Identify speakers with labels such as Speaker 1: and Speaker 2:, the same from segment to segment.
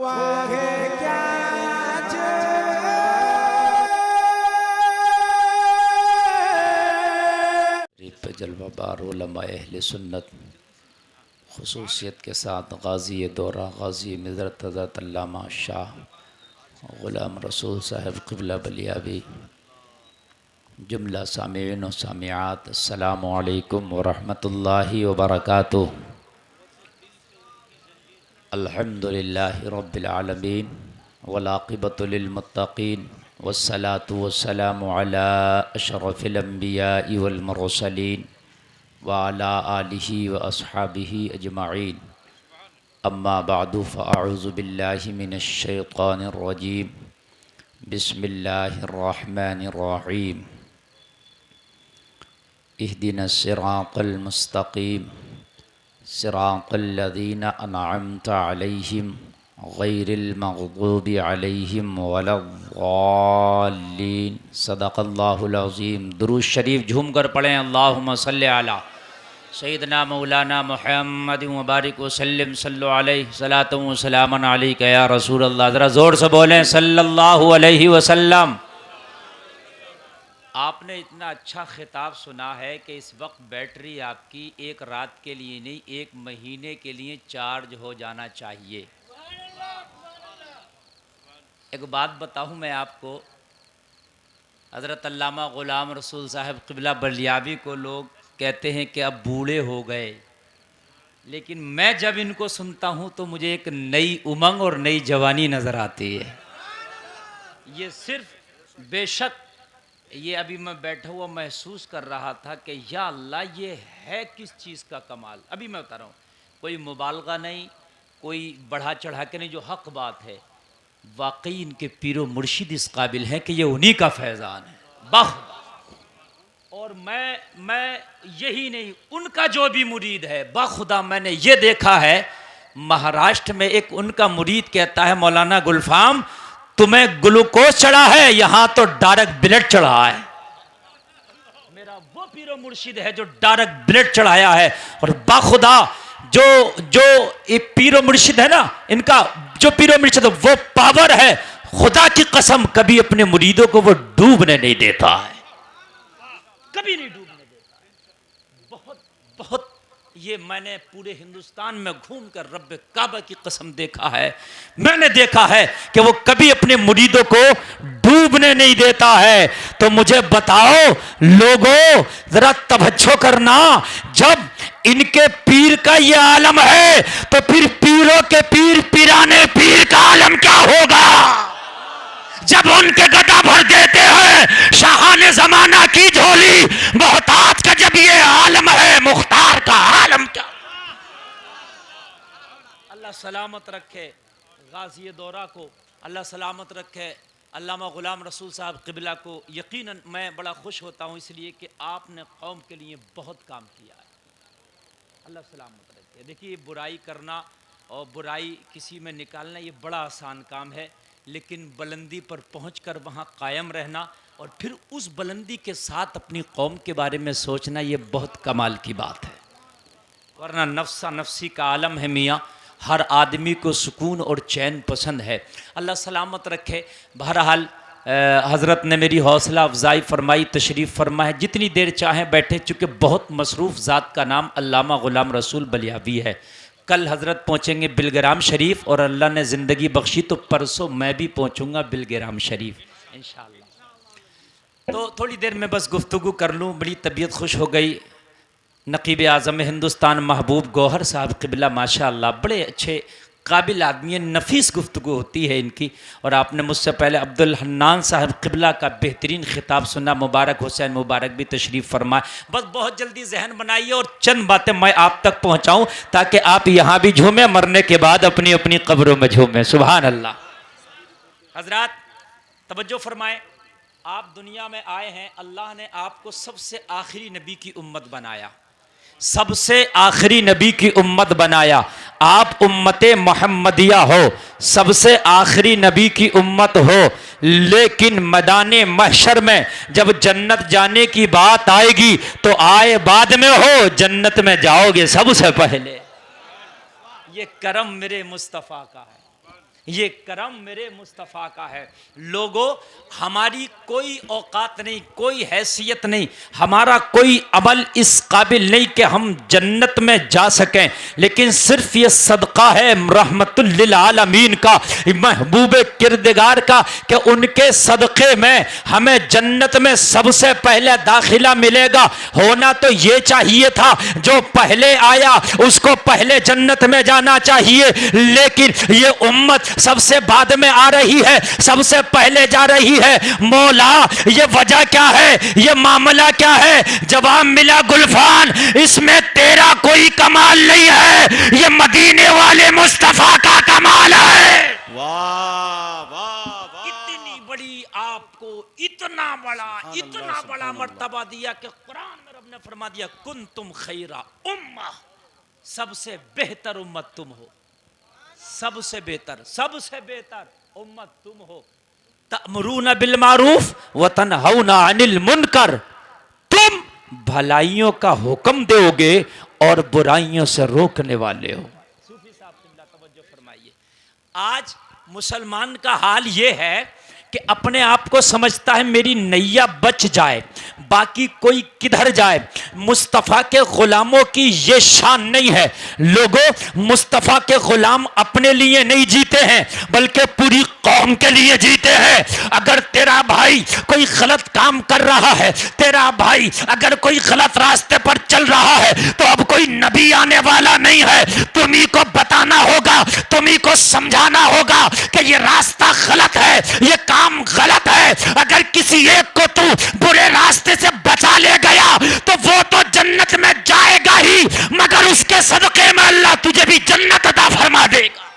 Speaker 1: पे जलवा बार उलमा अहले सुन्नत खुसूसियत के साथ गाज़ी दौरा गाज़ी मिज़रत हज़रत अल्लामा शाह ग़ुलाम रसूल साहब क़िबला बलियावी, जुमला सामीन व सामियात, अस्सलामु अलैकुम व रहमतुल्लाहि व बरकातुहू। अल्हम्दुलिल्लाहि रब्बिल आलमीन वल आक़िबतु लिल मुत्तक़ीन वस्सलातु वस्सलामु अला अशरफिल अंबियाइ वल मुरसलीन व अला आलिहि व अस्हाबिहि अजमईन। अम्मा बअदु फ़अऊज़ु बिल्लाहि मिनश शैतानिर रजीम। बिस्मिल्लाहिर रहमानिर रहीम। इहदिनस सिरातल मुस्तक़ीम सिरातल लज़ीना अनअमता अलैहिम गैरिल मग़ज़ूबि अलैहिम वलद्दाल्लीन। सदक़ल्लाहुल अज़ीम। दुरूद शरीफ झूम कर पढ़ें। अल्लाहुम्मा सल्लि अला सय्यिदना मौलाना मुहम्मद व बारिक व सल्लिम सल्लु अलैहि सलातु व सलामन अलैका या रसूल अल्लाह। ज़रा ज़ोर से बोलें सल्लल्लाहु अलैहि वसल्लम। आपने इतना अच्छा खिताब सुना है कि इस वक्त बैटरी आपकी एक रात के लिए नहीं, एक महीने के लिए चार्ज हो जाना चाहिए। एक बात बताऊं मैं आपको, हज़रत अल्लामा ग़ुलाम रसूल साहब क़िबला बलियावी को लोग कहते हैं कि अब बूढ़े हो गए, लेकिन मैं जब इनको सुनता हूं तो मुझे एक नई उमंग और नई जवानी नज़र आती है। ये सिर्फ बेशक ये अभी मैं बैठा हुआ महसूस कर रहा था कि या अल्लाह ये है किस चीज़ का कमाल। अभी मैं बता रहा हूँ, कोई मुबालगा नहीं, कोई बढ़ा चढ़ा के नहीं, जो हक़ बात है। वाकई इनके पीरो मुर्शिद इस काबिल हैं कि ये उन्हीं का फैज़ान है। बख और मैं यही नहीं, उनका जो भी मुरीद है, बखुदा मैंने ये देखा है, महाराष्ट्र में एक उनका मुरीद कहता है मौलाना गुलफाम तुम्हें ग्लूकोज चढ़ा है, यहाँ तो डायरेक्ट ब्लड चढ़ा है। मेरा वो पीरो मुर्शिद है जो डायरेक्ट ब्लड चढ़ाया है। और बाखुदा जो जो ये पीरो मुर्शिद है ना, इनका जो पीरो मुर्शिद है वो पावर है, खुदा की कसम कभी अपने मुरीदों को वो डूबने नहीं देता है, कभी नहीं डूबने देता है। बहुत बहुत ये मैंने पूरे हिंदुस्तान में घूमकर रब्बे काबा की कसम देखा है, मैंने देखा है कि वो कभी अपने मुरीदों को डूबने नहीं देता है। तो मुझे बताओ लोगों, जरा तवज्जो करना, जब इनके पीर का ये आलम है तो फिर पीरों के पीर पिराने पीर का आलम क्या होगा। जब उनके गदा भर देते हैं शाहाने जमाना की झोली, मोहताज का जब ये आलम है, मुख्तार का आलम क्या। अल्लाह सलामत रखे गाज़ी दौरा को, अल्लाह सलामत रखे अल्लामा ग़ुलाम रसूल साहब क़िबला को। यकीनन मैं बड़ा खुश होता हूँ इसलिए कि आपने कौम के लिए बहुत काम किया है। अल्लाह सलामत रखे। देखिए, बुराई करना और बुराई किसी में निकालना ये बड़ा आसान काम है, लेकिन बुलंदी पर पहुंचकर वहां कायम रहना और फिर उस बुलंदी के साथ अपनी कौम के बारे में सोचना, ये बहुत कमाल की बात है। वरना नफ्सा नफ्सी का आलम है मियाँ, हर आदमी को सुकून और चैन पसंद है। अल्लाह सलामत रखे। बहरहाल हज़रत ने मेरी हौसला अफजाई फरमाई, तशरीफ़ फरमा है, जितनी देर चाहें बैठे, चूँकि बहुत मसरूफ़ ज़ात का नाम अल्लामा ग़ुलाम रसूल बलियावी है। कल हज़रत पहुँचेंगे बिलग्राम शरीफ और अल्लाह ने ज़िंदगी बख्शी तो परसों मैं भी पहुँचूँगा बिलग्राम शरीफ इंशाअल्लाह। तो थोड़ी देर में बस गुफ्तगू कर लूँ, बड़ी तबीयत खुश हो गई। नकीब आज़म हिंदुस्तान महबूब गौहर साहब क़िबला माशाअल्लाह बड़े अच्छे काबिल आदमी हैं, नफीस गुफ्तगू होती है इनकी। और आपने मुझसे पहले अब्दुल हन्नान साहब क़िबला का बेहतरीन खिताब सुना, मुबारक हुसैन मुबारक भी तशरीफ़ फरमाए। बस बहुत जल्दी जहन बनाइए और चंद बातें मैं आप तक पहुँचाऊँ ताकि आप यहाँ भी झूमें, मरने के बाद अपनी अपनी कब्रों में झूमें। सुभान अल्लाह। हज़रात तवज्जो फरमाएँ, आप दुनिया में आए हैं, अल्लाह ने आपको सबसे आखिरी नबी की उम्मत बनाया, सबसे आखिरी नबी की उम्मत बनाया। आप उम्मते मोहम्मदिया हो, सबसे आखिरी नबी की उम्मत हो, लेकिन मैदाने महशर में जब जन्नत जाने की बात आएगी तो आए बाद में हो, जन्नत में जाओगे सबसे पहले। ये करम मेरे मुस्तफ़ा का है। ये करम मेरे मुस्तफ़ा का है। लोगों, हमारी कोई औकात नहीं, कोई हैसियत नहीं, हमारा कोई अमल इस काबिल नहीं कि हम जन्नत में जा सकें, लेकिन सिर्फ ये सदका है रहमतुल लिल आलमीन का, महबूब किरदगार का, कि उनके सदक़े में हमें जन्नत में सबसे पहले दाखिला मिलेगा। होना तो ये चाहिए था, जो पहले आया उसको पहले जन्नत में जाना चाहिए, लेकिन ये उम्मत सबसे बाद में आ रही है, सबसे पहले जा रही है। मौला, ये वजह क्या है, ये मामला क्या है? जवाब मिला, गुलफान, इसमें तेरा कोई कमाल नहीं है, ये मदीने वाले मुस्तफा का कमाल है।
Speaker 2: वाह वाह वाह,
Speaker 1: इतनी बड़ी आपको इतना बड़ा मर्तबा दिया कि कुरान में रब ने फरमा दिया, कुन तुम खैरा उम्मा, सबसे बेहतर उम्मत तुम हो, सबसे बेहतर उम्मत तुम हो। तअमुरूना बिल मारूफ व तनहौना अनिल मुनकर, तुम भलाइयों का हुक्म दोगे और बुराइयों से रोकने वाले हो। सूफी साहब तवज्जो फरमाइए। आज मुसलमान का हाल ये है कि अपने आप को समझता है मेरी नैया बच जाए, बाकी कोई किधर जाए। मुस्तफ़ा के गुलामों की ये शान नहीं है। लोगों, मुस्तफ़ा के गुलाम अपने लिए नहीं जीते हैं, बल्कि पूरी कौम के लिए जीते हैं। अगर तेरा भाई कोई गलत काम कर रहा है, तेरा भाई अगर कोई गलत रास्ते पर चल रहा है, तो अब कोई नबी आने वाला नहीं है। तुम्ही को बताना होगा, तुम्ही को समझाना होगा कि ये रास्ता गलत है, ये काम गलत है। अगर किसी एक को तू बुरे रास्ते से बचा ले गया तो वो तो जन्नत में जाएगा ही, मगर उसके सदके में अल्लाह तुझे भी जन्नत अता फरमा देगा।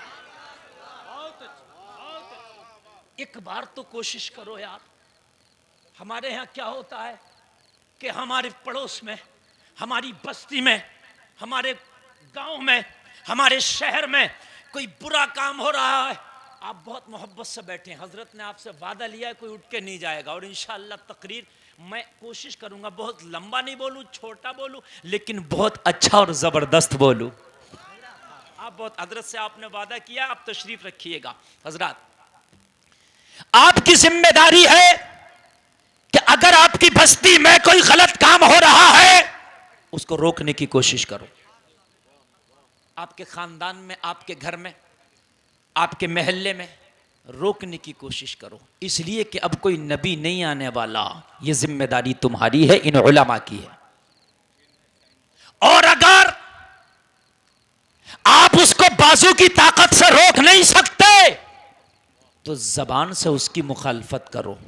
Speaker 1: एक बार तो कोशिश करो यार। हमारे यहाँ क्या होता है कि हमारे पड़ोस में, हमारी बस्ती में, हमारे गांव में, हमारे शहर में कोई बुरा काम हो रहा है, आप बहुत मोहब्बत से बैठे हैं, हजरत ने आपसे वादा लिया है कोई उठ के नहीं जाएगा, और इंशाअल्लाह तकरीर मैं कोशिश करूंगा बहुत लंबा नहीं बोलूं, छोटा बोलूं, लेकिन बहुत अच्छा और जबरदस्त बोलूं। आप बहुत, हजरत से आपने वादा किया, आप तशरीफ रखिएगा। हजरत, आपकी जिम्मेदारी है कि अगर आपकी बस्ती में कोई गलत काम हो रहा है उसको रोकने की कोशिश करो। आपके खानदान में, आपके घर में, आपके महल्ले में रोकने की कोशिश करो, इसलिए कि अब कोई नबी नहीं आने वाला। यह जिम्मेदारी तुम्हारी है, इन उलमा की है। और अगर आप उसको बाजू की ताकत से रोक नहीं सकते तो जबान से उसकी मुखालफत करो,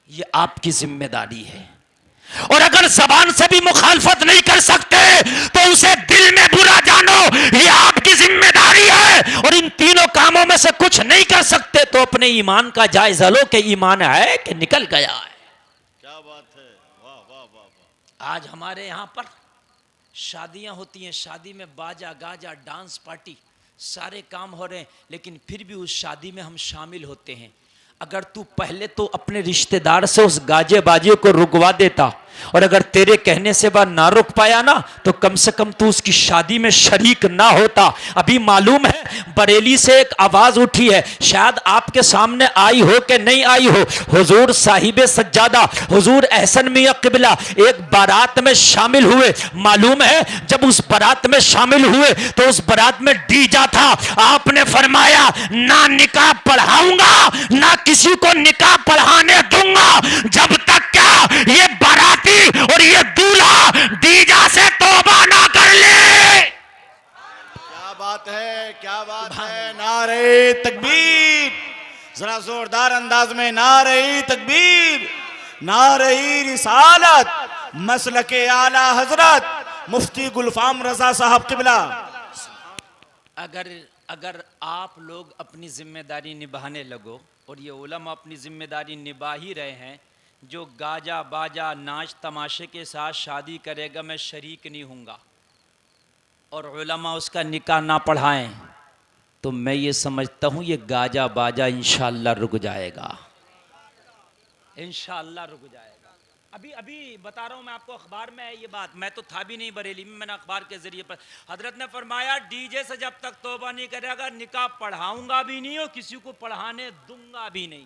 Speaker 1: यह आपकी जिम्मेदारी है। और अगर जबान से भी मुखालफत नहीं कर सकते तो उसे दिल में बुरा जानो, यह आपकी जिम्मेदारी है। और इन तीनों कामों में से कुछ नहीं कर सकते तो अपने ईमान का जायजा लो कि ईमान है कि निकल गया है।
Speaker 2: क्या बात है, वाह वाह वाह वाह।
Speaker 1: आज हमारे यहां पर शादियां होती हैं, शादी में बाजा गाजा डांस पार्टी सारे काम हो रहे हैं, लेकिन फिर भी उस शादी में हम शामिल होते हैं। अगर तू पहले तो अपने रिश्तेदार से उस गाजे बाजे को रुकवा देता, और अगर तेरे कहने से वह ना रुक पाया ना, तो कम से कम तू उसकी शादी में शरीक ना होता। अभी मालूम है बरेली से एक आवाज उठी है, शायद आपके सामने आई हो कि नहीं आई हो। हुजूर साहिब सज्जादा हुजूर अहसन मियां किबला एक बारात में शामिल हुए। मालूम है जब उस बारात में शामिल हुए तो उस बारात में डीजा था। आपने फरमाया, ना निकाह पढ़ाऊंगा ना किसी को निकाह पढ़ाने दूंगा जब तक क्या ये बाराती और ये दूल्हा डीजा से तौबा ना कर ले।
Speaker 2: क्या बात है, क्या बात है। नारे तकबीर, जरा जोरदार अंदाज में नारे तकबीर, नारे रिसालत, मसलके आला हजरत मुफ्ती गुलफाम रजा साहब किबला।
Speaker 1: अगर आप लोग अपनी जिम्मेदारी निभाने लगो, और ये उलमा अपनी जिम्मेदारी निभा ही रहे हैं, जो गाजा बाजा नाच तमाशे के साथ शादी करेगा मैं शरीक नहीं हूँगा, और उलमा उसका निकाह ना पढ़ाएं, तो मैं ये समझता हूँ ये गाजा बाजा इंशाअल्लाह रुक जाएगा, इंशाअल्लाह रुक जाएगा। अभी अभी बता रहा हूँ मैं आपको, अखबार में है ये बात, मैं तो था भी नहीं बरेली में, मैंने अखबार के जरिए पर। हजरत ने फरमाया डीजे से जब तक तौबा नहीं करेगा निकाह पढ़ाऊंगा भी नहीं और किसी को पढ़ाने दूंगा भी नहीं।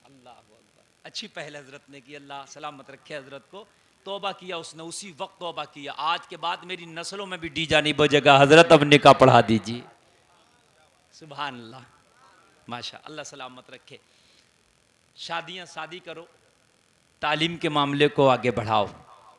Speaker 1: अल्लाह अकबर, अच्छी पहल हजरत ने की, अल्लाह सलामत रखे हजरत को। तौबा किया उसने, उसी वक्त तौबा किया। आज के बाद मेरी नस्लों में भी डीजा नहीं बजेगा हजरत, अब निकाह पढ़ा दीजिए। सुभान अल्लाह, माशा अल्लाह सलामत रखे। शादी करो, तालीम के मामले को आगे बढ़ाओ।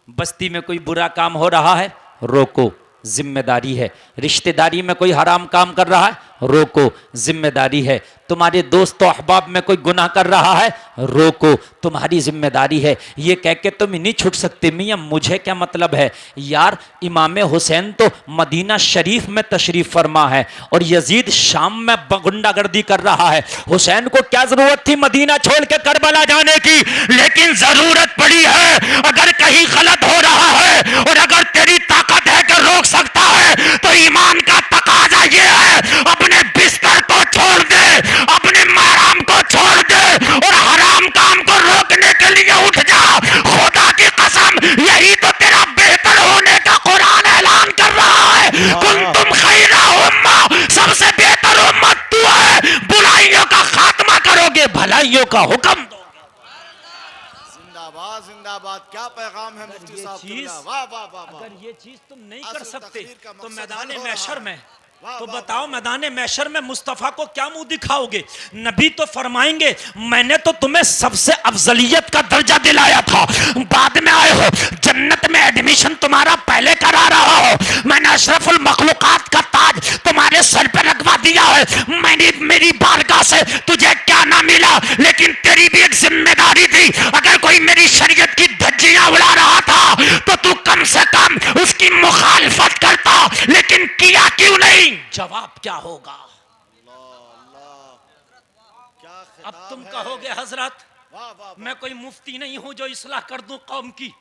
Speaker 1: बस्ती में कोई बुरा काम हो रहा है रोको, जिम्मेदारी है। रिश्तेदारी में कोई हराम काम कर रहा है रोको, जिम्मेदारी है। तुम्हारे दोस्त अहबाब में कोई गुनाह कर रहा है रोको, तुम्हारी जिम्मेदारी है। ये कह के तुम नहीं छूट सकते मियाँ मुझे क्या मतलब है यार, इमाम हुसैन तो मदीना शरीफ में तशरीफ फरमा है और यजीद शाम में गुंडागर्दी कर रहा है। हुसैन को क्या जरूरत थी मदीना छोड़ के करबला जाने की, लेकिन जरूरत पड़ी है। अगर कहीं गलत हो रहा है और अगर तेरी ताकत है कि रोक सकता है तो ईमान का तकाजा ये है, अपने बिस्तर को छोड़ दे, अपने महराम को छोड़ दे और हराम काम को रोकने के लिए उठ जा। खुदा की कसम यही तो तेरा बेहतर होने का कुरान ऐलान कर रहा है। कुन तुम खैरा उम्मा, सबसे बेहतर उम्मत तू है। बुराइयों का खात्मा करोगे, भलाइयों का हुक्म दोगे।
Speaker 2: जिंदाबाद जिंदाबाद, क्या पैगाम है मुफ्ती साहब का। वाह वाह वाह।
Speaker 1: अगर ये चीज तुम नहीं कर
Speaker 2: असल
Speaker 1: सकते
Speaker 2: तकरीर का
Speaker 1: तो
Speaker 2: मकसद
Speaker 1: मैदान
Speaker 2: हल हो
Speaker 1: मैशर
Speaker 2: रहा है।
Speaker 1: में
Speaker 2: वाह,
Speaker 1: तो
Speaker 2: वाह,
Speaker 1: बताओ,
Speaker 2: वाह।
Speaker 1: मैदान मैशर में मुस्तफा को क्या मुंह दिखाओगे? नबी तो फरमाएंगे मैंने तो तुम्हें सबसे अफजलियत का दर्जा दिलाया था, बाद में आए हो। जन्नत में एडमिशन तुम्हारा पहले करा रहा हो। मैंने अशरफुल मखलूकात का ताज तुम्हारे सर पर रखवा दिया है। मेरी बारगाह से तुझे क्या ना मिला, लेकिन तेरी भी एक जिम्मेदारी थी। अगर कोई मेरी शरीयत की धज्जियां उड़ा रहा था तो तू कम से कम उसकी मुखालफत करता, लेकिन किया क्यों नहीं? जवाब क्या होगा?
Speaker 2: क्या
Speaker 1: अब
Speaker 2: खिताब
Speaker 1: तुम
Speaker 2: है।
Speaker 1: कहोगे हजरत
Speaker 2: वाह वाह वाह।
Speaker 1: मैं कोई मुफ्ती नहीं हूं जो इस्लाह कर दूं कौम की।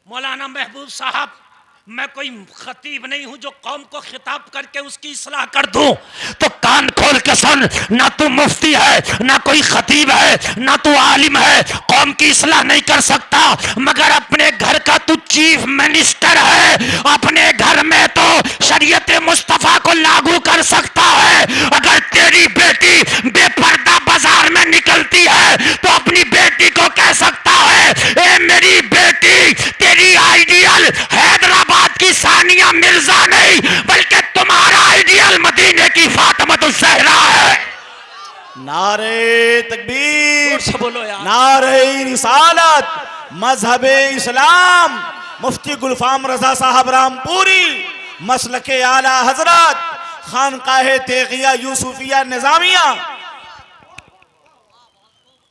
Speaker 1: मौलाना महबूब साहब मैं कोई खतीब नहीं हूं जो कौम को खिताब करके उसकी इस्लाह कर दूं। तो कान खोल के सुन, ना तू मुफ्ती है, ना कोई खतीब है, ना तू आलिम है, कौम की इस्लाह नहीं कर सकता। मगर अपने घर का तू चीफ मिनिस्टर है, अपने घर में तो शरीयत मुस्तफा को लागू कर सकता है। अगर तेरी बेटी बेपर्दा बाजार में निकलती है तो अपनी बेटी को कह सकता है ए मेरी बेटी, तेरी आइडियल हैदराबाद की सानिया मिर्जा नहीं बल्कि तुम्हारा आइडियल मदीने की फातिमा ज़हरा है।
Speaker 2: नारे तकबीर,
Speaker 1: जोर से बोलो यार।
Speaker 2: नारे रिसालत, मजहब इस्लाम, मुफ्ती गुलफाम रजा साहब रामपुरी, मसलके आला हजरत, खानकाहे तेगिया यूसुफिया निजामिया।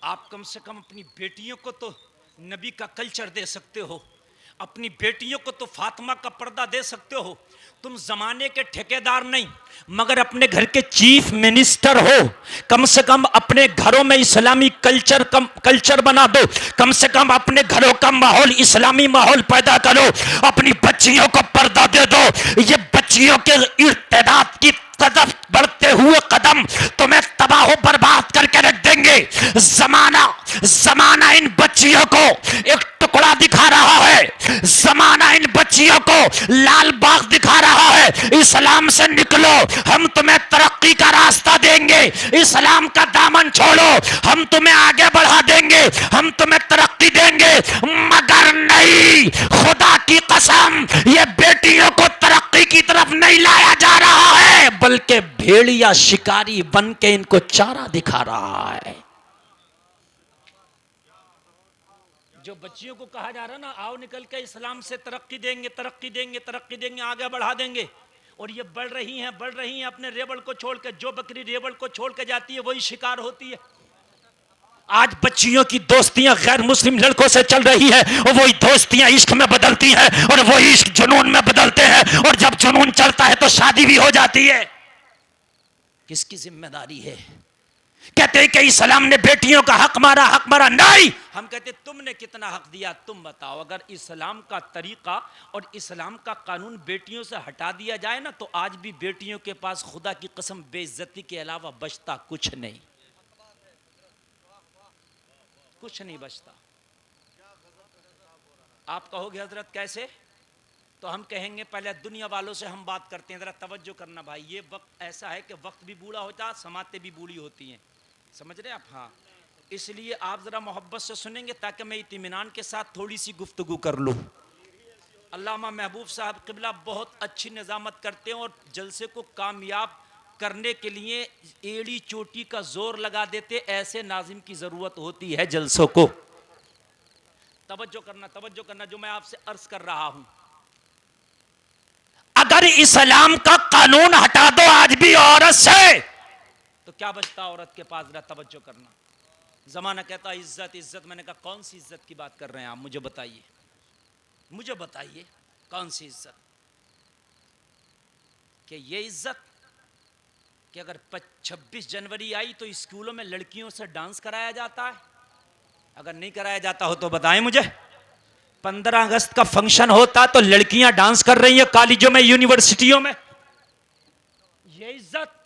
Speaker 1: आप कम से कम अपनी बेटियों को तो नबी का कल्चर दे सकते हो, अपनी बेटियों को तो फातिमा का पर्दा दे सकते हो। तुम जमाने के ठेकेदार नहीं मगर अपने घर के चीफ मिनिस्टर हो। कम से कम अपने घरों में इस्लामी कल्चर बना दो, कम से कम अपने घरों का माहौल इस्लामी माहौल पैदा करो। अपनी बच्चियों को पर्दा दे दो। ये बच्चियों के इर्तिदाद की तरफ बढ़ते हुए कदम तुम्हें तबाह बर्बाद करके रख देंगे। जमाना इन बच्चियों को एक टुकड़ा दिखा रहा है, जमाना इन बच्चियों को लाल बाग दिखा रहा है। इस्लाम से निकलो, हम तुम्हें तरक्की का रास्ता देंगे। इस्लाम का दामन छोड़ो, हम तुम्हें आगे बढ़ा देंगे, हम तुम्हें तरक्की देंगे। मगर नहीं, खुदा की कसम ये बेटियों को तरक्की की तरफ नहीं लाया जा रहा है बल्कि भेड़िया शिकारी बन के इनको चारा दिखा रहा है। जो बच्चियों को कहा जा रहा है ना आओ निकल के इस्लाम से तरक्की देंगे, तरक्की देंगे, तरक्की देंगे, आगे बढ़ा देंगे, और ये बढ़ रही हैं अपने रेवड़ को छोड़ के। जो बकरी रेवड़ को छोड़ के जाती है वही शिकार होती है। आज बच्चियों की दोस्तियां गैर मुस्लिम लड़कों से चल रही है और वही दोस्तियां इश्क में बदलती हैं और वही इश्क जुनून में बदलते हैं, और जब जुनून चलता है तो शादी भी हो जाती है। किसकी जिम्मेदारी है? कहते हैं कि इस्लाम ने बेटियों का हक मारा। नहीं, हम कहते तुमने कितना हक दिया तुम बताओ। अगर इस्लाम का तरीका और इस्लाम का कानून बेटियों से हटा दिया जाए ना तो आज भी बेटियों के पास खुदा की कसम बेइज्जती के अलावा बचता कुछ नहीं। कुछ नहीं बचता। आप कहोगे हजरत कैसे, तो हम कहेंगे पहले दुनिया वालों से हम बात करते हैं। ज़रा तवज्जो करना भाई, ये वक्त ऐसा है कि वक्त भी बूढ़ा होता है, समातें भी बूढ़ी होती हैं, समझ रहे आप? हाँ, इसलिए आप ज़रा मोहब्बत से सुनेंगे ताकि मैं इत्मीनान के साथ थोड़ी सी गुफ्तगू कर लूँ। अल्लामा महबूब साहब क़िबला बहुत अच्छी निज़ामत करते हैं और जलसे को कामयाब करने के लिए एड़ी चोटी का जोर लगा देते। ऐसे नाज़िम की ज़रूरत होती है जलसों को। तवज्जो करना जो मैं आपसे अर्ज कर रहा हूं। अगर इस्लाम का कानून हटा दो आज भी औरत से, तो क्या बचता औरत के पास? जरा तवज्जो करना। जमाना कहता इज्जत इज्जत, मैंने कहा कौन सी इज्जत की बात कर रहे हैं आप? मुझे बताइए कौन सी इज्जत? कि ये इज्जत कि अगर 26 जनवरी आई तो स्कूलों में लड़कियों से डांस कराया जाता है? अगर नहीं कराया जाता हो तो बताएं मुझे। 15 अगस्त का फंक्शन होता तो लड़कियां डांस कर रही हैं कॉलेजों में, यूनिवर्सिटियों में। ये इज्जत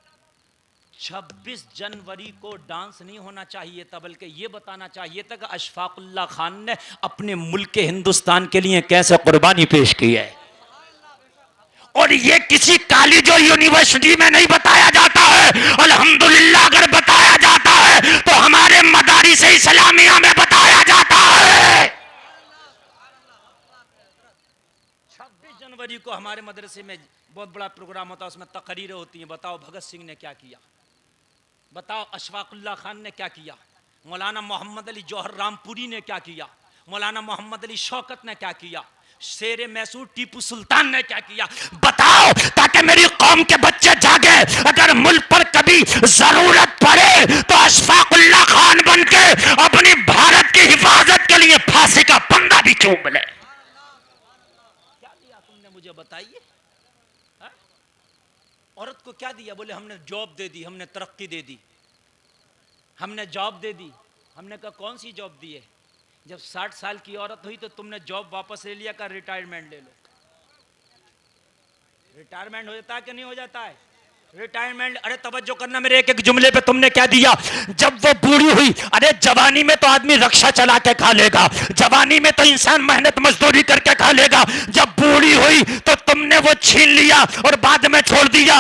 Speaker 1: 26 जनवरी को डांस नहीं होना चाहिए था, बल्कि ये बताना चाहिए था कि अशफाकुल्लाह खान ने अपने मुल्क हिंदुस्तान के लिए कैसे कुर्बानी पेश की है। और ये किसी कॉलेज और यूनिवर्सिटी में नहीं बताया जाता है। अल्हम्दुलिल्लाह अगर बताया जाता है तो हमारे मदारिस इस्लामिया में बताया जाता है। 26 जनवरी को हमारे मदरसे में बहुत बड़ा प्रोग्राम होता है, उसमें तकरीरें होती हैं। बताओ भगत सिंह ने क्या किया, बताओ अशफाकुल्लाह खान ने क्या किया, मौलाना मोहम्मद अली जौहर रामपुरी ने क्या किया, मौलाना मोहम्मद अली शौकत ने क्या किया, शेर मैसूर टीपू सुल्तान ने क्या किया? बताओ, ताकि मेरी कौम के बच्चे जागे। अगर मुल्क पर कभी जरूरत पड़े तो अशफाकुल्लाह खान बन के अपनी भारत की हिफाजत के लिए फांसी का फंदा भी चूम ले। क्या दिया तुमने मुझे बताइए? औरत को क्या दिया? बोले हमने जॉब दे दी, हमने तरक्की दे दी, हमने जॉब दे दी। हमने कहा कौन सी जॉब दी है? जब 60 साल की औरत हुई तो तुमने जॉब वापस ले लिया, का रिटायरमेंट ले लो। रिटायरमेंट हो जाता है कि नहीं हो जाता है? रिटायरमेंट, अरे तवज्जो करना मेरे एक एक जुमले पे। तुमने क्या दिया? जब वो बूढ़ी हुई, अरे जवानी में तो आदमी रक्षा चला के खा लेगा, जवानी में तो इंसान मेहनत मजदूरी करके खा लेगा। जब बूढ़ी हुई तो तुमने वो छीन लिया और बाद में छोड़ दिया।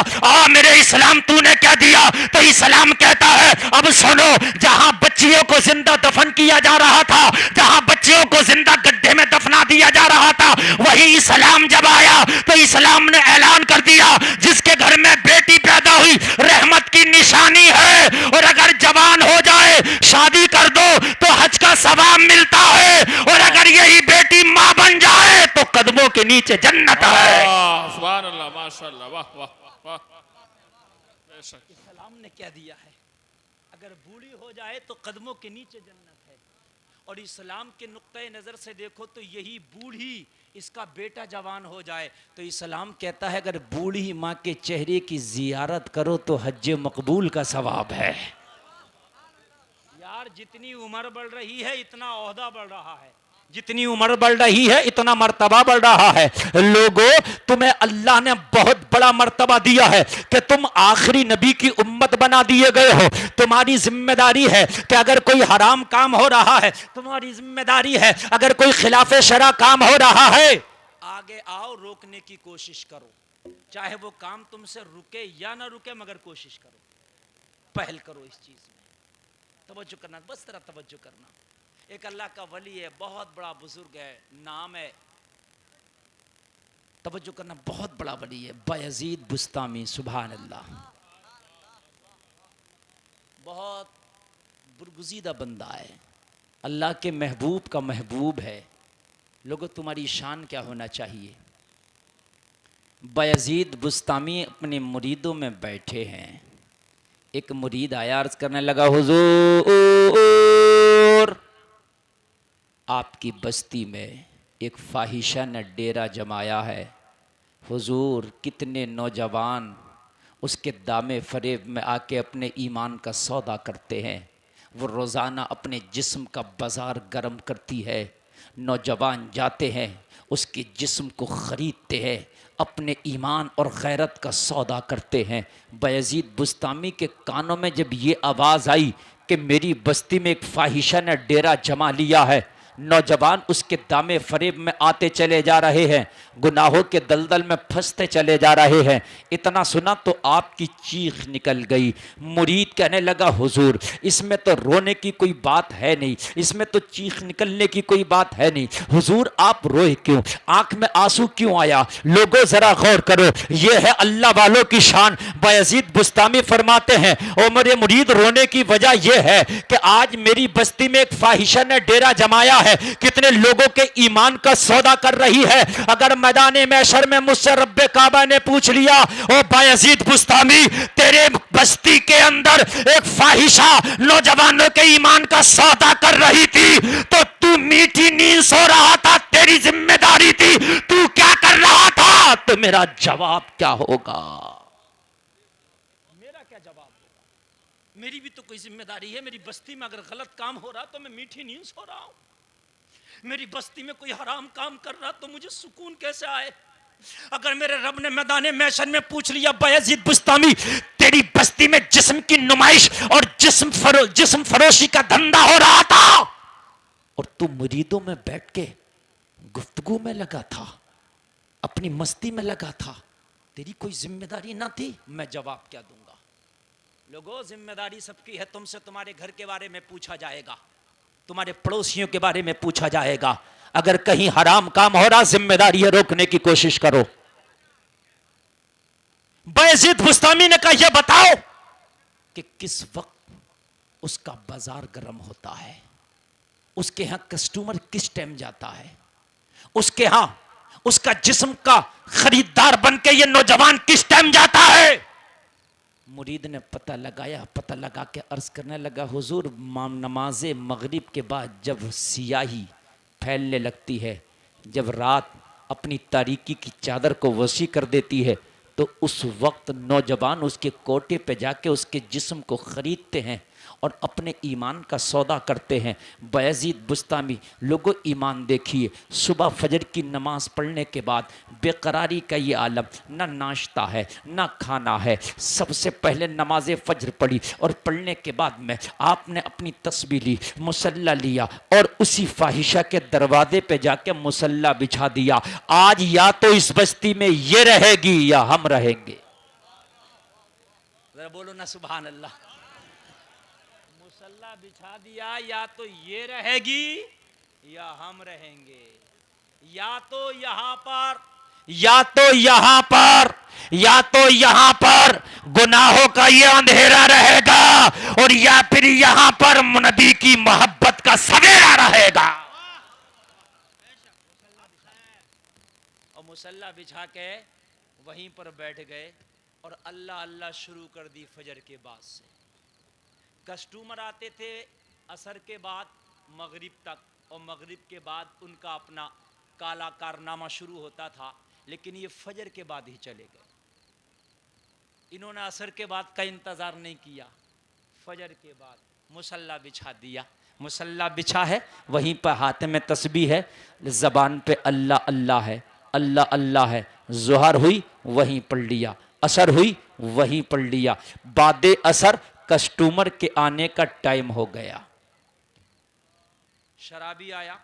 Speaker 1: मेरे इस्लाम तूने क्या दिया? तो इस्लाम कहता है अब सुनो, जहां बच्चियों को जिंदा दफन किया जा रहा था, जहां बच्चियों को जिंदा गड्ढे में दफना दिया जा रहा था, वही इस्लाम जब आया तो इस्लाम ने ऐलान कर दिया जिसके घर में बेटी पैदा हुई रहमत की निशानी है, और अगर जवान हो जाए शादी कर दो तो हज का सवाब मिलता है, और अगर यही बेटी मां बन जाए तो कदमों के नीचे जन्नत है।
Speaker 3: सुभान अल्लाह, माशाअल्लाह, वाह वाह वाह।
Speaker 1: इस्लाम ने क्या दिया है? अगर बूढ़ी हो जाए तो कदमों के नीचे जन्नत है। और इस्लाम के नुक्ते नज़र से देखो तो यही बूढ़ी, इसका बेटा जवान हो जाए तो इस्लाम कहता है अगर बूढ़ी माँ के चेहरे की जियारत करो तो हज मकबूल का सवाब है। यार जितनी उम्र बढ़ रही है इतना ओहदा बढ़ रहा है, जितनी उम्र बढ़ रही है इतना मर्तबा बढ़ रहा है। लोगों, तुम्हें अल्लाह ने बहुत बड़ा मर्तबा दिया है कि तुम आखिरी नबी की उम्मत बना दिए गए हो। तुम्हारी जिम्मेदारी है कि अगर कोई हराम काम हो रहा है, तुम्हारी जिम्मेदारी है अगर कोई खिलाफे शरा काम हो रहा है, आगे आओ, रोकने की कोशिश करो। चाहे वो काम तुमसे रुके या ना रुके, मगर कोशिश करो, पहल करो इस चीज में। तवज्जो करना, बस तरह तवज्जो करना। एक अल्लाह का वली है, बहुत बड़ा बुजुर्ग है, नाम है, तवज्जो करना, बहुत बड़ा वली है, बायजीद बुस्तामी। सुभान अल्लाह, बहुत बुरगुजीदा बंदा है, अल्लाह के महबूब का महबूब है। लोगों, तुम्हारी शान क्या होना चाहिए? बायजीद बुस्तामी अपने मुरीदों में बैठे हैं। एक मुरीद आया, अर्ज करने लगा, हुजूर आपकी बस्ती में एक फाहिशा ने डेरा जमाया है। हुजूर कितने नौजवान उसके दामे फरेब में आके अपने ईमान का सौदा करते हैं। वो रोज़ाना अपने जिस्म का बाज़ार गर्म करती है, नौजवान जाते हैं उसके जिस्म को ख़रीदते हैं, अपने ईमान और गैरत का सौदा करते हैं। बयज़ीद बुस्तामी के कानों में जब ये आवाज़ आई कि मेरी बस्ती में एक फाहिशा ने डेरा जमा लिया है, नौजवान उसके दामे फरेब में आते चले जा रहे हैं, गुनाहों के दलदल में फंसते चले जा रहे हैं। इतना सुना तो आपकी चीख निकल गई। मुरीद कहने लगा हुजूर इसमें तो रोने की कोई बात है नहीं, इसमें तो चीख निकलने की कोई बात है नहीं, हुजूर आप रोए क्यों, आंख में आंसू क्यों आया? लोगों जरा गौर करो, ये है अल्लाह वालों की शान। बयज़ीद बुस्तामी फरमाते हैं ओ मेरे मुरीद रोने की वजह यह है कि आज मेरी बस्ती में एक फाहिशा ने डेरा जमाया है, कितने लोगों के ईमान का सौदा कर रही है। अगर मैदाने महशर में मुझसे रब्बे काबा ने पूछ लिया ओ बायज़ीद बुस्तामी तेरे बस्ती के अंदर एक फाहिशा नौजवानों के ईमान का सौदा कर रही थी तो तू मीठी नींद सो रहा था, तेरी जिम्मेदारी थी, तू क्या कर रहा था? तो मेरा जवाब क्या होगा? मेरा क्या जवाब होगा? मेरी भी तो कोई जिम्मेदारी है। मेरी बस्ती में अगर गलत काम हो रहा तो मैं मीठी नींद सो रहा हूं। मेरी बस्ती में कोई हराम काम कर रहा तो मुझे सुकून कैसे आए? अगर मेरे रब ने मैदाने महशर में पूछ लिया बायज़ीद बुस्तामी तेरी बस्ती में जिस्म की नुमाइश और जिस्म फरोशी का धंधा हो रहा था और तू मुरीदों में बैठ के गुफ्तगू में लगा था, अपनी मस्ती में लगा था, तेरी कोई जिम्मेदारी ना थी? मैं जवाब क्या दूंगा? लोगों जिम्मेदारी सबकी है। तुमसे तुम्हारे घर के बारे में पूछा जाएगा, तुम्हारे पड़ोसियों के बारे में पूछा जाएगा। अगर कहीं हराम काम हो रहा जिम्मेदारी है रोकने की कोशिश करो। बायज़ीद बुस्तामी ने कहा यह बताओ कि किस वक्त उसका बाजार गर्म होता है, उसके यहां कस्टमर किस टाइम जाता है, उसके यहां उसका जिस्म का खरीदार बन के ये नौजवान किस टाइम जाता है? मुरीद ने पता लगाया, पता लगा के अर्ज करने लगा हुजूर नमाज मगरिब के बाद जब सियाही फैलने लगती है, जब रात अपनी तारीकी की चादर को वसी कर देती है तो उस वक्त नौजवान उसके कोटे पे जाके उसके जिस्म को ख़रीदते हैं और अपने ईमान का सौदा करते हैं। बायज़ीद बुस्तामी लोगों ईमान देखिए, सुबह फजर की नमाज पढ़ने के बाद बेकरारी का ये आलम, ना नाश्ता है ना खाना है। सबसे पहले नमाज फजर पढ़ी और पढ़ने के बाद में आपने अपनी तस्बीह ली, मुसल्ला लिया और उसी फाहिशा के दरवाजे पे जाके मुसल्ला बिछा दिया। आज या तो इस बस्ती में ये रहेगी या हम रहेंगे। जरा बोलो ना सुभान अल्लाह। मुसल्ला बिछा दिया, या तो ये रहेगी या हम रहेंगे, या तो यहाँ पर गुनाहों का ये अंधेरा रहेगा और या फिर यहाँ पर नबी की मोहब्बत का सवेरा रहेगा। और मुसल्ला बिछा के वहीं पर बैठ गए और अल्लाह अल्लाह शुरू कर दी। फजर के बाद से कस्टमर आते थे असर के बाद मगरिब तक, और मगरिब के बाद उनका अपना काला कारनामा शुरू होता था, लेकिन ये फजर के बाद ही चले गए। इन्होंने असर के बाद का इंतज़ार नहीं किया, फजर के बाद मुसल्ला बिछा दिया। मुसल्ला बिछा है, वहीं पर हाथ में तस्बीह है, ज़बान पे अल्लाह अल्लाह है, अल्लाह अल्लाह है। ज़ुहर हुई वहीं पढ़ लिया, असर हुई वहीं पढ़ लिया। बादे असर कस्टमर के आने का टाइम हो गया। शराबी आया।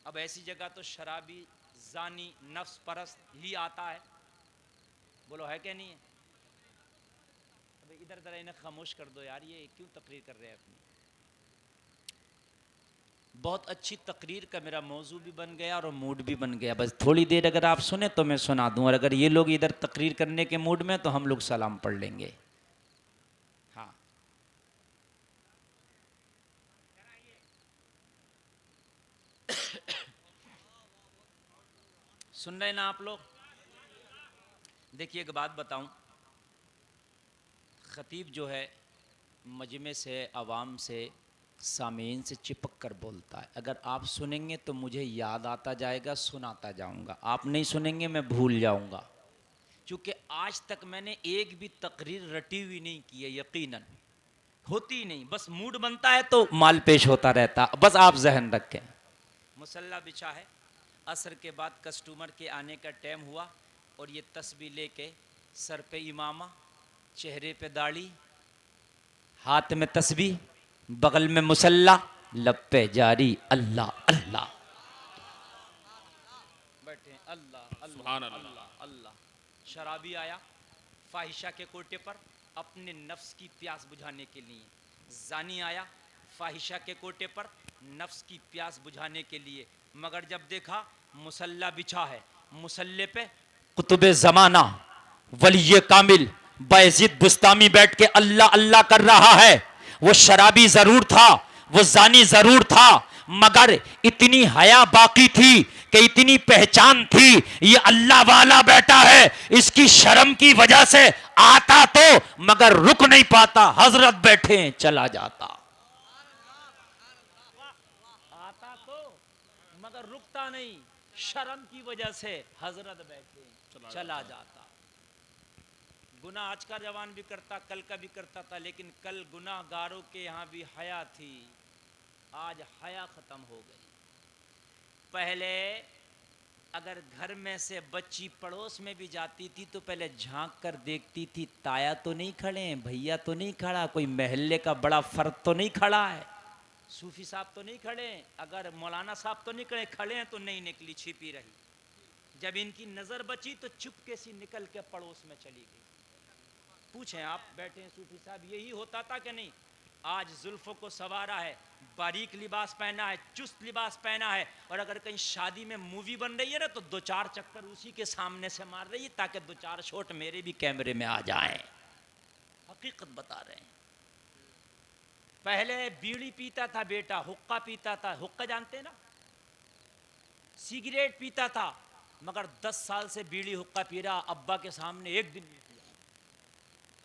Speaker 1: अब ऐसी जगह तो शराबी, जानी, नफ्स परस्त ही आता है। बोलो है क्या नहीं है? अब इधर जरा इन्हें खामोश कर दो यार, ये क्यों तकरीर कर रहे हैं अपनी। बहुत अच्छी तकरीर का मेरा मौजू भी बन गया और मूड भी बन गया। बस थोड़ी देर अगर आप सुने तो मैं सुना दूं, और अगर ये लोग इधर तकरीर करने के मूड में तो हम लोग सलाम पढ़ लेंगे। हाँ, सुन रहे ना आप लोग? देखिए एक बात बताऊं, खतीब जो है मजमे से, आवाम से, सामीन से चिपक कर बोलता है। अगर आप सुनेंगे तो मुझे याद आता जाएगा, सुनाता जाऊंगा। आप नहीं सुनेंगे मैं भूल जाऊंगा, क्योंकि आज तक मैंने एक भी तकरीर रटी हुई नहीं की है, यकीनन होती नहीं। बस मूड बनता है तो माल पेश होता रहता, बस आप जहन रखें। मुसल्ला बिछा है, असर के बाद कस्टमर के आने का टाइम हुआ और ये तस्बीह लेके सर पे इमामा, चेहरे पे दाढ़ी, हाथ में तस्बीह, बगल में मुसल्ला, लब पे जारी अल्लाह अल्लाह, बैठे अल्लाह
Speaker 3: सुभान
Speaker 1: अल्लाह
Speaker 3: अल्लाह।
Speaker 1: अल्लाह अल्लाह। शराबी आया फाहिशा के कोटे पर अपने नफ्स की प्यास बुझाने के लिए, जानी आया फाहिशा के कोटे पर नफ्स की प्यास बुझाने के लिए, मगर जब देखा मुसल्ला बिछा है, मुसल्ले पे कुतुबे ज़माना वली कामिल बायजीद बुस्तामी बैठ के अल्लाह अल्लाह कर रहा है। वो शराबी जरूर था, वो जानी जरूर था, मगर इतनी हया बाकी थी कि इतनी पहचान थी, ये अल्लाह वाला बैठा है, इसकी शर्म की वजह से आता तो मगर रुक नहीं पाता, हजरत बैठे चला जाता, आता तो मगर रुकता नहीं, शर्म की वजह से हजरत बैठे चला जाता। गुनाह आज का जवान भी करता, कल का भी करता था, लेकिन कल गुनाहगारों के यहाँ भी हया थी, आज हया खत्म हो गई। पहले अगर घर में से बच्ची पड़ोस में भी जाती थी तो पहले झांक कर देखती थी, ताया तो नहीं खड़े हैं, भैया तो नहीं खड़ा, कोई महल्ले का बड़ा फर्द तो नहीं खड़ा है, सूफी साहब तो नहीं खड़े हैं, अगर मौलाना साहब तो नहीं खड़े हैं तो नहीं निकली, छिपी रही। जब इनकी नजर बची तो चुपके सी निकल के पड़ोस में चली गई। पूछें आप बैठे हैं सूफी साहब, यही होता था कि नहीं? आज जुल्फों को सवारा है, बारीक लिबास पहना है, चुस्त लिबास पहना है, और अगर कहीं शादी में मूवी बन रही है ना तो दो चार चक्कर उसी के सामने से मार रही है ताकि दो चार शॉट मेरे भी कैमरे में आ जाएं। हकीकत बता रहे हैं। पहले बीड़ी पीता था बेटा, हुक्का पीता था, हुक्का जानते ना, सिगरेट पीता था, मगर 10 साल से बीड़ी हुक्का पी रहा, अब्बा के सामने एक दिन नहीं पिया,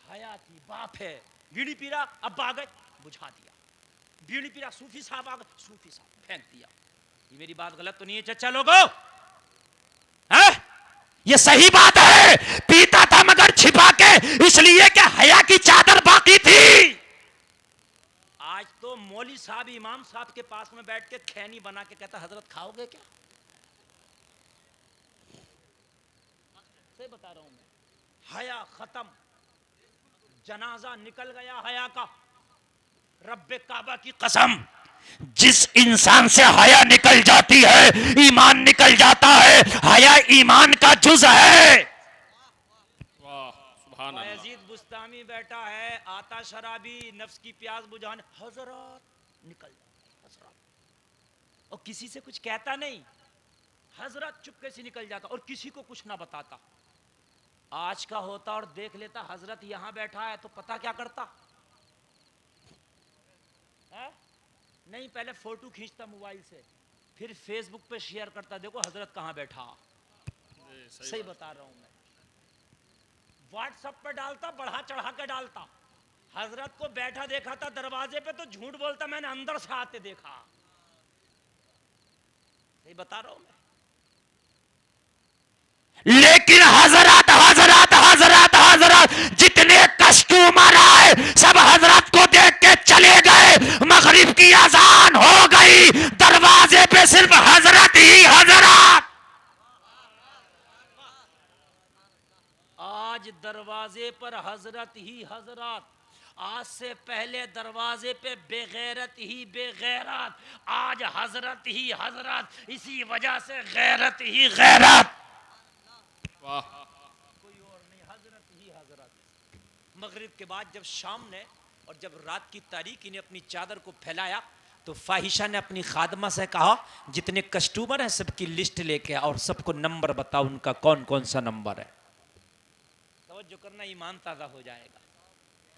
Speaker 1: हया थी, बाप है, बीड़ी पी रहा, अब्बा आ गए बुझा दिया, बीड़ी पी रहा, सूफी साहब आ गए, सूफी साहब फेंक दिया। ये मेरी बात गलत तो नहीं है चचा लोगों? ये सही बात है, पीता था मगर छिपा के, इसलिए कि हया की चादर बाकी थी। आज तो मौली साहब इमाम साहब के पास में बैठ के खैनी बना के कहता, हजरत खाओगे क्या? सही बता रहा हूं मैं, हया खत्म, जनाजा निकल गया हया का। रब्बे काबा की कसम, जिस इंसान से हया निकल जाती है ईमान निकल जाता है, हया ईमान का जुज है।
Speaker 3: वाह सुभान अल्लाह।
Speaker 1: यजीद बुस्तामी बैठा है, आता शराबी नफ्स की प्यास बुझाने, हजरत निकल जाता हजरत, और किसी से कुछ कहता नहीं, हजरत चुपके से निकल जाता और किसी को कुछ ना बताता। आज का होता और देख लेता हजरत यहां बैठा है तो पता क्या करता है? नहीं, पहले फोटो खींचता मोबाइल से, फिर फेसबुक पे शेयर करता, देखो हजरत कहां बैठा। सही बता रहा हूं मैं। व्हाट्सएप पे डालता, बढ़ा चढ़ा के डालता, हजरत को बैठा देखा था दरवाजे पे तो झूठ बोलता, मैंने अंदर से आते देखा। सही बता रहा हूं मैं। लेकिन हजरत हजरत हजरत हजरत जितने कस्टमर आए सब हजरत को देख के चले गए। मगरिब की अजान हो गई, दरवाजे पे सिर्फ हजरत ही हजरत। आज दरवाजे पर हजरत ही हजरत, आज से पहले दरवाजे पे बेगैरत ही बेगैरत, आज हजरत ही हजरत, इसी वजह से गैरत ही गैरत।
Speaker 3: वाह।
Speaker 1: कोई और नहीं, हजरत ही हजरत। मगरिब के बाद जब शाम ने और जब रात की तारीकी ने अपनी चादर को फैलाया तो फाहिशा ने अपनी खादमा से कहा, जितने कस्टमर हैं सबकी लिस्ट लेके और सबको नंबर बताओ, उनका कौन कौन सा नंबर है। तवज्जो करना, ईमान ताज़ा हो जाएगा।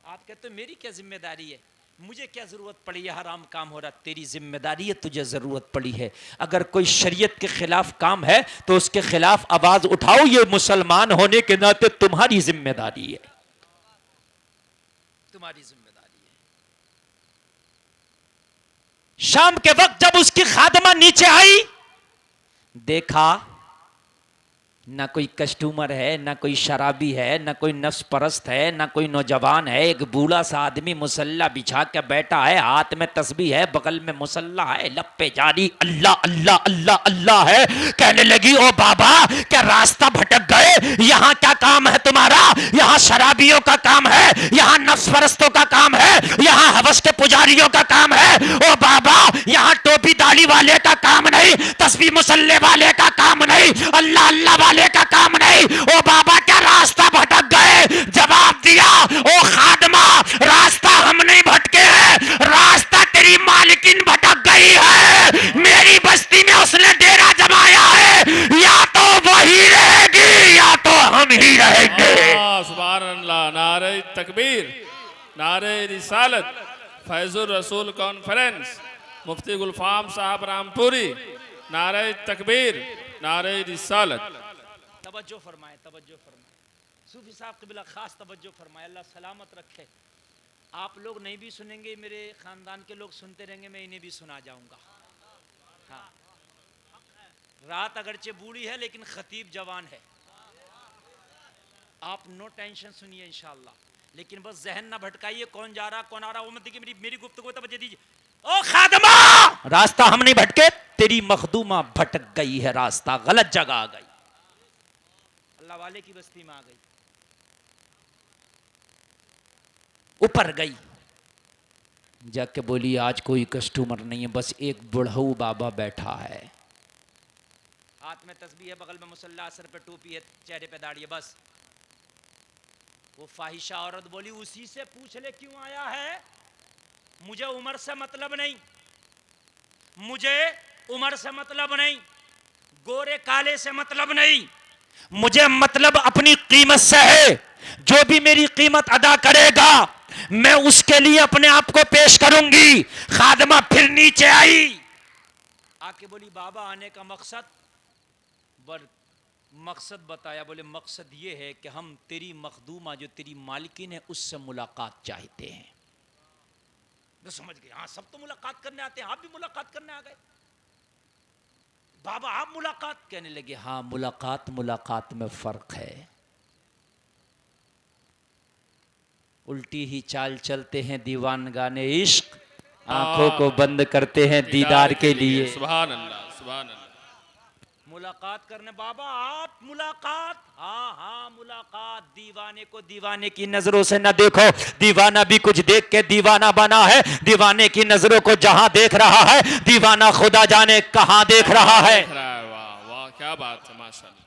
Speaker 1: आप कहते हो मेरी क्या जिम्मेदारी है, मुझे क्या ज़रूरत पड़ी है, हराम काम हो रहा, तेरी जिम्मेदारी है, तुझे ज़रूरत पड़ी है। अगर कोई शरीयत के खिलाफ काम है तो उसके खिलाफ आवाज़ उठाओ, ये मुसलमान होने के नाते तुम्हारी जिम्मेदारी है, तुम्हारी जिम्मेदारी है। शाम के वक्त जब उसकी खादमा नीचे आई, देखा ना कोई कस्टमर है, ना कोई शराबी है, ना कोई नफ्स परस्त है, ना कोई नौजवान है। एक बूढ़ा सा आदमी मुसल्ला बिछा के बैठा है, हाथ में तस्बीह है, बगल में मुसल्ला है, लप्पे जारी अल्लाह अल्लाह अल्लाह अल्लाह है। कहने लगी, ओ बाबा क्या रास्ता भटक गए? यहाँ क्या काम है तुम्हारा? यहाँ शराबियों का काम है, यहाँ नफ्स परस्तों का काम है, यहाँ हवस के पुजारियों का काम है। ओ बाबा यहाँ टोपी दाढ़ी वाले का काम नहीं, तस्बीह मुसल्ले वाले का काम नहीं, अल्लाह अल्लाह वाले का काम नहीं। ओ बाबा क्या रास्ता भटक गए? जवाब दिया, ओ खादमा रास्ता हम नहीं भटके हैं, रास्ता तेरी मालकिन भटक गई है। मेरी बस्ती में उसने डेरा जमाया है, या तो वही रहेगी या तो हम ही रहेंगे।
Speaker 3: सुभान अल्लाह। नारे तकबीर, नारे रिसालत, फैजुर रसूल कॉन्फ्रेंस, मुफ्ती गुलफाम साहब रामपुरी। नारे तकबीर, नारे रिसालत।
Speaker 1: तवज्जो फरमाए, तवज्जो फरमाए। सूफी साहब क़िबला खास तवज्जो फरमाए, अल्लाह सलामत रखे। आप लोग नहीं भी सुनेंगे, मेरे ख़ानदान के लोग सुनते रहेंगे, मैं इन्हें भी सुना जाऊंगा। हाँ, रात अगरचे बूढ़ी है लेकिन खतीब जवान है। आप नो टेंशन सुनिए इंशाअल्लाह, लेकिन बस जहन ना भटकाइए कौन जा रहा कौन आ रहा। वो मत देखिए, मेरी गुफ्तगू में तवज्जो दीजिए। ओ खादमा रास्ता हम नहीं भटके, तेरी मखदूमा भटक गई है, रास्ता गलत जगह आ गई, अल्लाह वाले की बस्ती में आ गई, ऊपर गई। जाके बोली आज कोई कस्टमर नहीं है, बस एक बुढ़ऊ बाबा बैठा है, हाथ में तस्बीह है, बगल में मुसल्ला, सर पे टोपी है, चेहरे पे दाढ़ी है। बस वो फाहिशा औरत बोली, उसी से पूछ ले क्यों आया है, मुझे उम्र से मतलब नहीं, मुझे उम्र से मतलब नहीं, गोरे काले से मतलब नहीं, मुझे मतलब अपनी कीमत से है। जो भी मेरी कीमत अदा करेगा मैं उसके लिए अपने आप को पेश करूंगी। खादमा फिर नीचे आई, आके बोली बाबा आने का मकसद? मकसद बताया, बोले मकसद ये है कि हम तेरी मखदूमा जो तेरी मालिकिन है उससे मुलाकात चाहते हैं। तो समझ गए, हाँ सब तो मुलाकात करने आते हैं, आप भी मुलाकात करने आ गए। बाबा आप मुलाकात? कहने लगे हाँ मुलाकात मुलाकात में फर्क है। उल्टी ही चाल चलते हैं दीवान गाने इश्क, आंखों को बंद करते हैं दीदार के लिए।
Speaker 3: सुभान अल्लाह, सुभान अल्लाह।
Speaker 1: मुलाकात करने बाबा आप मुलाकात? हाँ हाँ मुलाकात। दीवाने को दीवाने की नजरों से न देखो, दीवाना भी कुछ देख के दीवाना बना है। दीवाने की नजरों को जहां देख रहा है, दीवाना खुदा जाने कहां देख रहा है।
Speaker 3: वाह वाह क्या बात है, माशाल्लाह।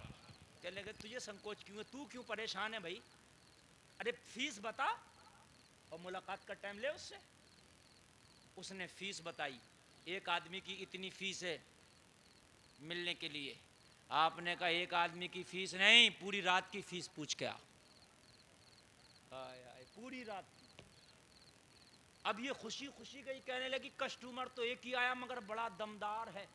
Speaker 1: कहने लगे तुझे संकोच क्यों है, तू क्यों परेशान है भाई? अरे फीस बता और मुलाकात का टाइम ले उससे। उसने फीस बताई, एक आदमी की इतनी फीस है मिलने के लिए। आपने कहा एक आदमी की फीस नहीं, पूरी रात की फीस पूछ के आओ। पूरी रात की। अब ये खुशी खुशी गई, कहने लगी कस्टमर तो एक ही आया मगर बड़ा दमदार है।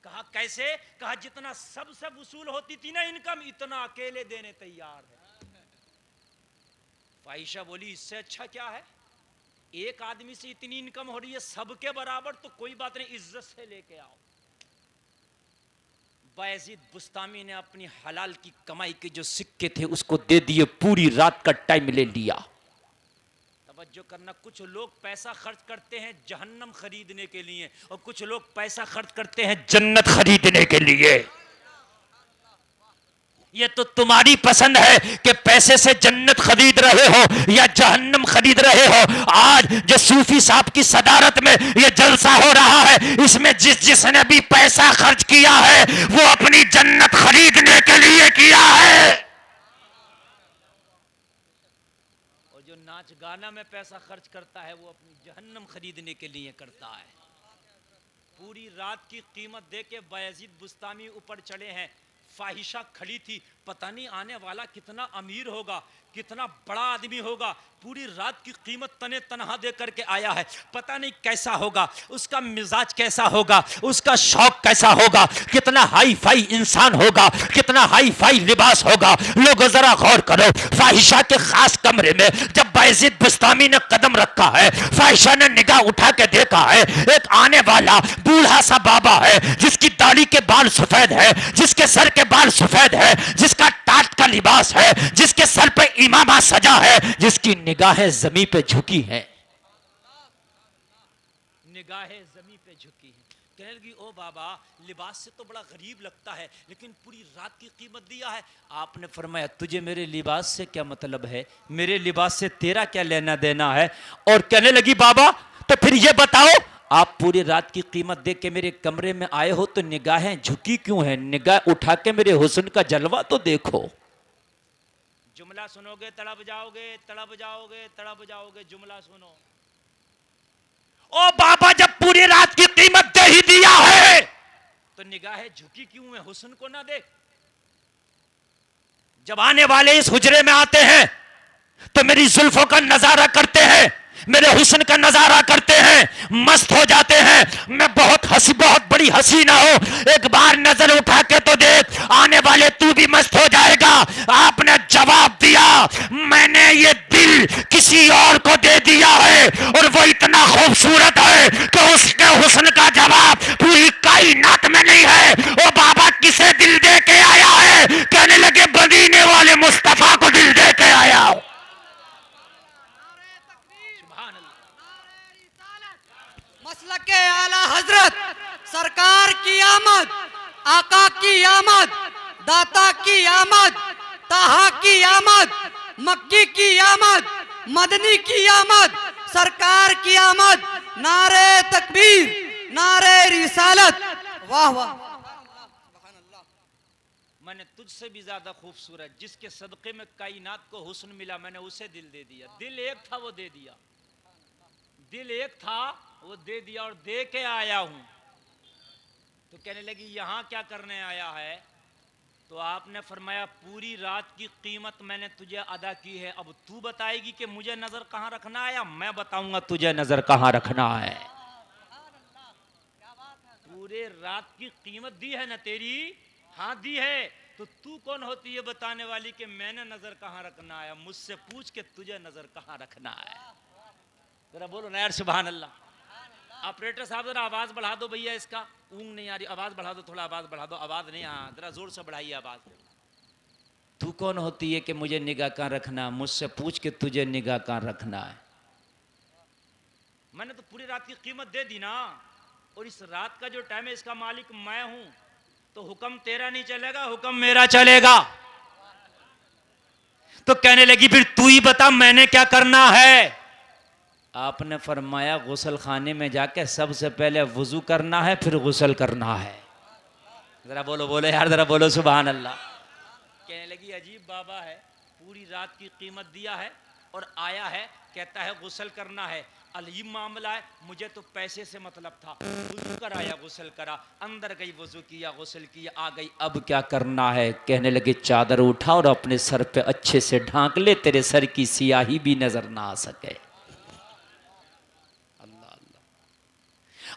Speaker 1: कहा कैसे? कहा जितना सबसे वसूल होती थी ना इनकम, इतना अकेले देने तैयार है। फाहिशा बोली इससे अच्छा क्या है, एक आदमी से इतनी इनकम हो रही है सबके बराबर, तो कोई बात नहीं इज्जत से लेके आओ। बायजीद बुस्तामी ने अपनी हलाल की कमाई के जो सिक्के थे उसको दे दिए, पूरी रात का टाइम ले लिया। तवज्जो करना, कुछ लोग पैसा खर्च करते हैं जहन्नम खरीदने के लिए और कुछ लोग पैसा खर्च करते हैं जन्नत खरीदने के लिए। ये तो तुम्हारी पसंद है कि पैसे से जन्नत खरीद रहे हो या जहन्नम खरीद रहे हो। आज जो सूफी साहब की सदारत में ये जलसा हो रहा है, इसमें जिसने भी पैसा खर्च किया है वो अपनी जन्नत खरीदने के लिए किया है। और जो नाच गाना में पैसा खर्च करता है वो अपनी जहन्नम खरीदने के लिए करता है। पूरी रात की कीमत दे के बायजीद बुस्तामी ऊपर चढ़े हैं। फाहिशा खड़ी थी, पता नहीं आने वाला कितना अमीर होगा, कितना बड़ा आदमी होगा, पूरी रात की कीमत तने तनहा दे करके आया है, पता नहीं कैसा होगा, उसका मिजाज कैसा होगा, उसका शौक कैसा होगा, कितना हाई फाई इंसान होगा, कितना हाई फाई लिबास होगा। लोगों जरा गौर करो, फाहिशा के खास कमरे में जब बायजीद बुस्तामी ने कदम रखा है, फाहिशा ने निगाह उठा के देखा है, एक आने वाला बूढ़ा सा बाबा है, जिसकी दाढ़ी के बाल सफेद है, जिसके सर के बाल सफेद है, जिसका टाट का लिबास है, जिसके सर पे इमामा सजा है, जिसकी निगाहें जमीन पे झुकी है, निगाहें जमीन पे झुकी है। कहने लगी ओ बाबा, लिबास से तो बड़ा गरीब लगता है, लेकिन पूरी रात की कीमत दिया है। आपने फरमाया तुझे मेरे लिबास से क्या मतलब है, मेरे लिबास से तेरा क्या लेना देना है। और कहने लगी बाबा तो फिर ये बताओ, आप पूरी रात की कीमत देख के मेरे कमरे में आए हो तो निगाहें झुकी क्यों है, निगाह उठा के मेरे हुस्न का जलवा तो देखो। जुमला सुनोगे तड़प जाओगे, तड़प जाओगे, तड़प जाओगे, जुमला सुनो। ओ बाबा जब पूरी रात की कीमत दे ही दिया है तो निगाहें झुकी क्यों है, हुस्न को ना देख। जब आने वाले इस हुजरे में आते हैं तो मेरी जुल्फों का नजारा करते हैं, मेरे हुस्न का नजारा करते हैं, मस्त हो जाते हैं। मैं बहुत बड़ी हसीना हूं, एक बार नजर उठा के तो देख, आने वाले तू भी मस्त हो जाएगा। आपने जवाब दिया मैंने ये दिल किसी और को दे दिया है और वो इतना खूबसूरत है कि उसके हुस्न का जवाब पूरी कायनात में नहीं है। ओ बाबा किसे दिल दे के आया है, कहने लगे मदीने वाले मुस्तफा को दिल दे के आया हूं।
Speaker 4: मसलके आला हजरत सरकार की आमद, आका की आमद, दाता की आमद, ताहा की आमद, मक्की की आमद, मदनी की आमद, सरकार की आमद। नारे तकबीर, नारे रिसालत। वाह वाह।
Speaker 1: मैंने तुझसे भी ज्यादा खूबसूरत, जिसके सदके में कायनात को हुस्न मिला, मैंने उसे दिल दे दिया। दिल एक था वो दे दिया, दिल एक था वो दे दिया और दे के आया हूं। तो कहने लगी यहां क्या करने आया है, तो आपने फरमाया पूरी रात की कीमत मैंने तुझे अदा की है, अब तू बताएगी कि मुझे नजर कहां रखना है या मैं बताऊंगा तुझे नजर कहां रखना है। पूरे रात की कीमत दी है ना तेरी, हाँ दी है, तो तू कौन होती है बताने वाली कि मैंने नजर कहां रखना है, मुझसे पूछ के तुझे नजर कहां रखना है। जरा बोलो ना यार सुभान अल्लाह। ऑपरेटर साहब जरा आवाज बढ़ा दो भैया, इसका ऊंग नहीं आ रही, आवाज बढ़ा दो, थोड़ा आवाज बढ़ा दो, आवाज नहीं, हाँ जरा जोर से बढ़ाइए आवाज। तू कौन होती है कि मुझे निगाह कहां रखना, मुझसे पूछ के तुझे निगाह कहां रखना है। मैंने तो पूरी रात की कीमत दे दी ना, और इस रात का जो टाइम है इसका मालिक मैं हूं, तो हुक्म तेरा नहीं चलेगा, हुक्म मेरा चलेगा। तो कहने लगी फिर तू ही बता मैंने क्या करना है। आपने फरमाया गुसल खाने में जाके सबसे पहले वुजू करना है, फिर गुसल करना है। जरा बोलो बोलो यार, जरा बोलो सुभान अल्लाह। कहने लगी अजीब बाबा है, पूरी रात की कीमत दिया है और आया है, कहता है गुसल करना है। अजीब मामला है, मुझे तो पैसे से मतलब था, वुजू कराया, गुसल करा, अंदर गई, वुजू किया, गुसल किया, आ गई, अब क्या करना है। कहने लगे चादर उठा और अपने सर पे अच्छे से ढांक ले, तेरे सर की सियाही भी नजर ना आ सके।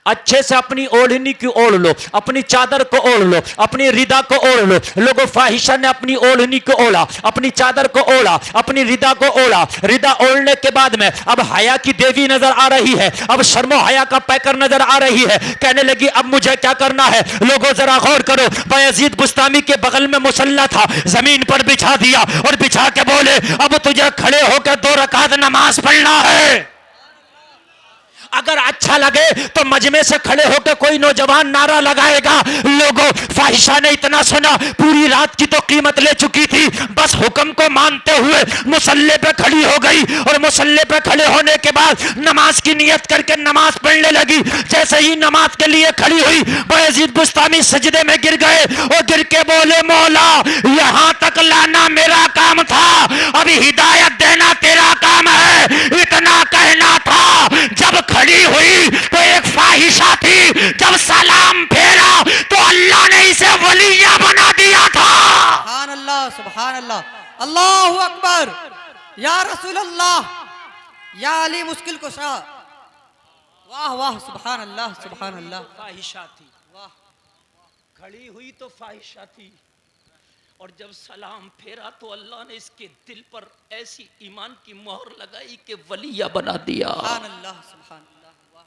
Speaker 1: अच्छे से अपनी ओढ़नी की ओढ़ लो, अपनी चादर को ओढ़ लो, अपनी रिदा को ओढ़ लो। लोगों फाहिशा ने अपनी ओढ़नी को ओढ़ा, अपनी चादर को ओढ़ा, अपनी रिदा को ओढ़ा। रिदा ओढ़ने के बाद में अब हया की देवी नजर आ रही है, अब शर्मो हया का पैकर नजर आ रही है। कहने लगी अब मुझे क्या करना है। लोगों जरा गौर करो, बायजीद बुस्तामी के बगल में मुसल्ला था, जमीन पर बिछा दिया और बिछा के बोले अब तुझे खड़े होकर 2 रकात नमाज पढ़ना है। अगर अच्छा लगे तो मजमे से खड़े होकर कोई नौजवान नारा लगाएगा। लोगों फाहिशा ने इतना सुना, पूरी रात की तो कीमत ले चुकी थी, बस हुक्म को मानते हुए मुसल्ले पे खड़ी हो गई और मुसल्ले पे खड़े होने के बाद नमाज की नियत करके नमाज पढ़ने लगी। जैसे ही नमाज के लिए खड़ी हुई, बायजीद बुस्तामी सजदे में गिर गए और गिर के बोले मौला यहां तक लाना मेरा काम था, अभी हिदायत देना तेरा काम है। इतना कहना था, जब खड़ी हुई तो एक फाहिशा थी, जब सलाम फेरा तो अल्लाह ने इसे वलिया बना दिया था।
Speaker 4: सुभान अल्लाह। या अली मुश्किल कुशा। वाह वाह, सुभान अल्लाह सुभान अल्लाह।
Speaker 1: फाहिशा थी,
Speaker 4: वाह,
Speaker 1: खड़ी हुई तो फाहिशा थी, और जब सलाम फेरा तो अल्लाह ने इसके दिल पर ऐसी ईमान की मोहर लगाई कि वलिया बना दिया।
Speaker 4: सुभान अल्लाह सुभान अल्लाह। वाह,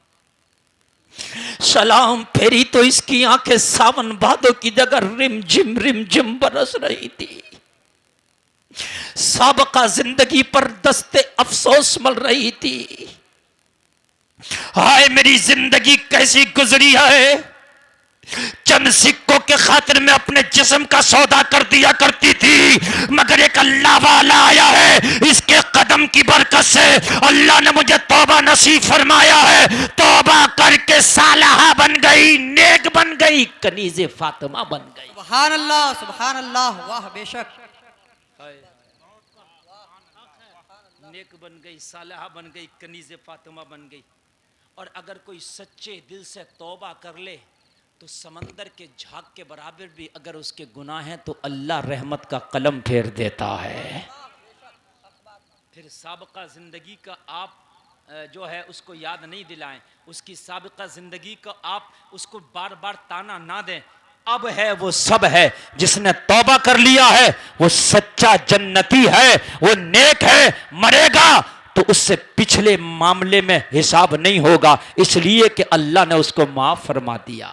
Speaker 1: सलाम फेरी तो इसकी आंखें सावन भादों की जगह रिम झिम बरस रही थी। साबका जिंदगी पर दस्ते अफसोस मल रही थी। हाय मेरी जिंदगी कैसी गुजरी है, चंद सिक्कों के खातिर में अपने जिस्म का सौदा कर दिया करती थी, मगर एक अल्लाह वाला आया है, इसके कदम की बरकत से अल्लाह ने मुझे तौबा नसीब फरमाया है। तौबा करके सालहा बन गई, नेक बन गई, कनीज़े फातिमा बन गई।
Speaker 4: सुभान अल्लाह सुभान अल्लाह। वाह बेशक,
Speaker 1: नेक बन गई, सालहा बन गई, कनीज़े फातिमा बन गई। और अगर कोई सच्चे दिल से तौबा कर ले तो समंदर के झाग के बराबर भी अगर उसके गुनाह हैं तो अल्लाह रहमत का कलम फेर देता है। फिर साबिका ज़िंदगी का आप जो है उसको याद नहीं दिलाएं, उसकी साबिका ज़िंदगी का आप उसको बार बार ताना ना दें। अब है वो सब है, जिसने तौबा कर लिया है वो सच्चा जन्नती है, वो नेक है, मरेगा तो उससे पिछले मामले में हिसाब नहीं होगा, इसलिए कि अल्लाह ने उसको माफ फरमा दिया।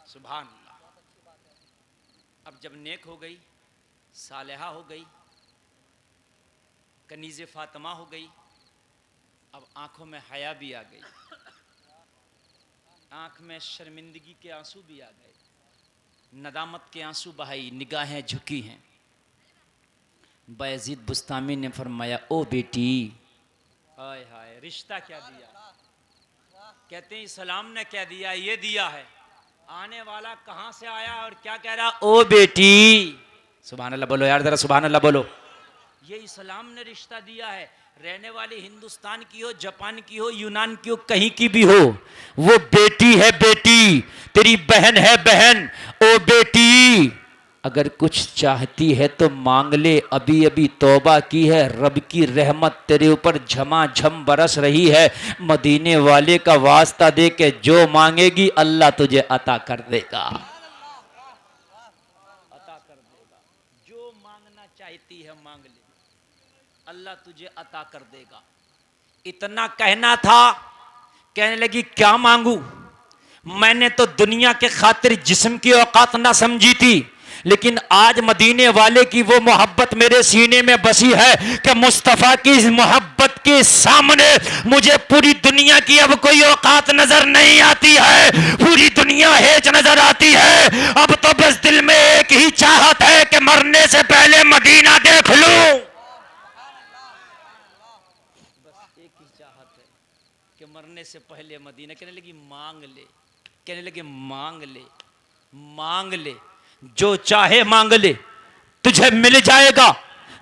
Speaker 1: सुभान अल्लाह। अब जब नेक हो गई, सालेहा हो गई, कनीज़े फातिमा हो गई, अब आंखों में हया भी आ गई, आंख में शर्मिंदगी के आंसू भी आ गए, नदामत के आंसू बहाई, निगाहें झुकी हैं। बायजीद बुस्तामी ने फरमाया, ओ बेटी, हाय हाय, रिश्ता क्या दिया। कहते हैं सलाम ने क्या दिया, ये दिया है। आने वाला कहां से आया और क्या कह रहा, ओ बेटी। सुभान अल्लाह बोलो यार, जरा सुभान अल्लाह बोलो। ये इस्लाम ने रिश्ता दिया है। रहने वाली हिंदुस्तान की हो, जापान की हो, यूनान की हो, कहीं की भी हो, वो बेटी है बेटी, तेरी बहन है बहन। ओ बेटी, अगर कुछ चाहती है तो मांग ले, अभी अभी तौबा की है, रब की रहमत तेरे ऊपर झमाझम बरस रही है। मदीने वाले का वास्ता दे के जो मांगेगी अल्लाह तुझे अता कर देगा, अता कर देगा। जो मांगना चाहती है मांग ले, अल्लाह तुझे अता कर देगा। इतना कहना था, कहने लगी क्या मांगू। मैंने तो दुनिया के खातिर जिस्म की औकात ना समझी थी, लेकिन आज मदीने वाले की वो मोहब्बत मेरे सीने में बसी है कि मुस्तफ़ा की इस मोहब्बत के सामने मुझे पूरी दुनिया की अब कोई औकात नजर नहीं आती है, पूरी दुनिया हेच नजर आती है। अब तो बस दिल में एक ही चाहत है कि मरने से पहले मदीना देख लूं। बस एक ही चाहत है कि मरने से पहले मदीना। कहने लगी मांग ले, कहने लगे मांग ले, मांग ले, जो चाहे मांग ले, तुझे मिल जाएगा,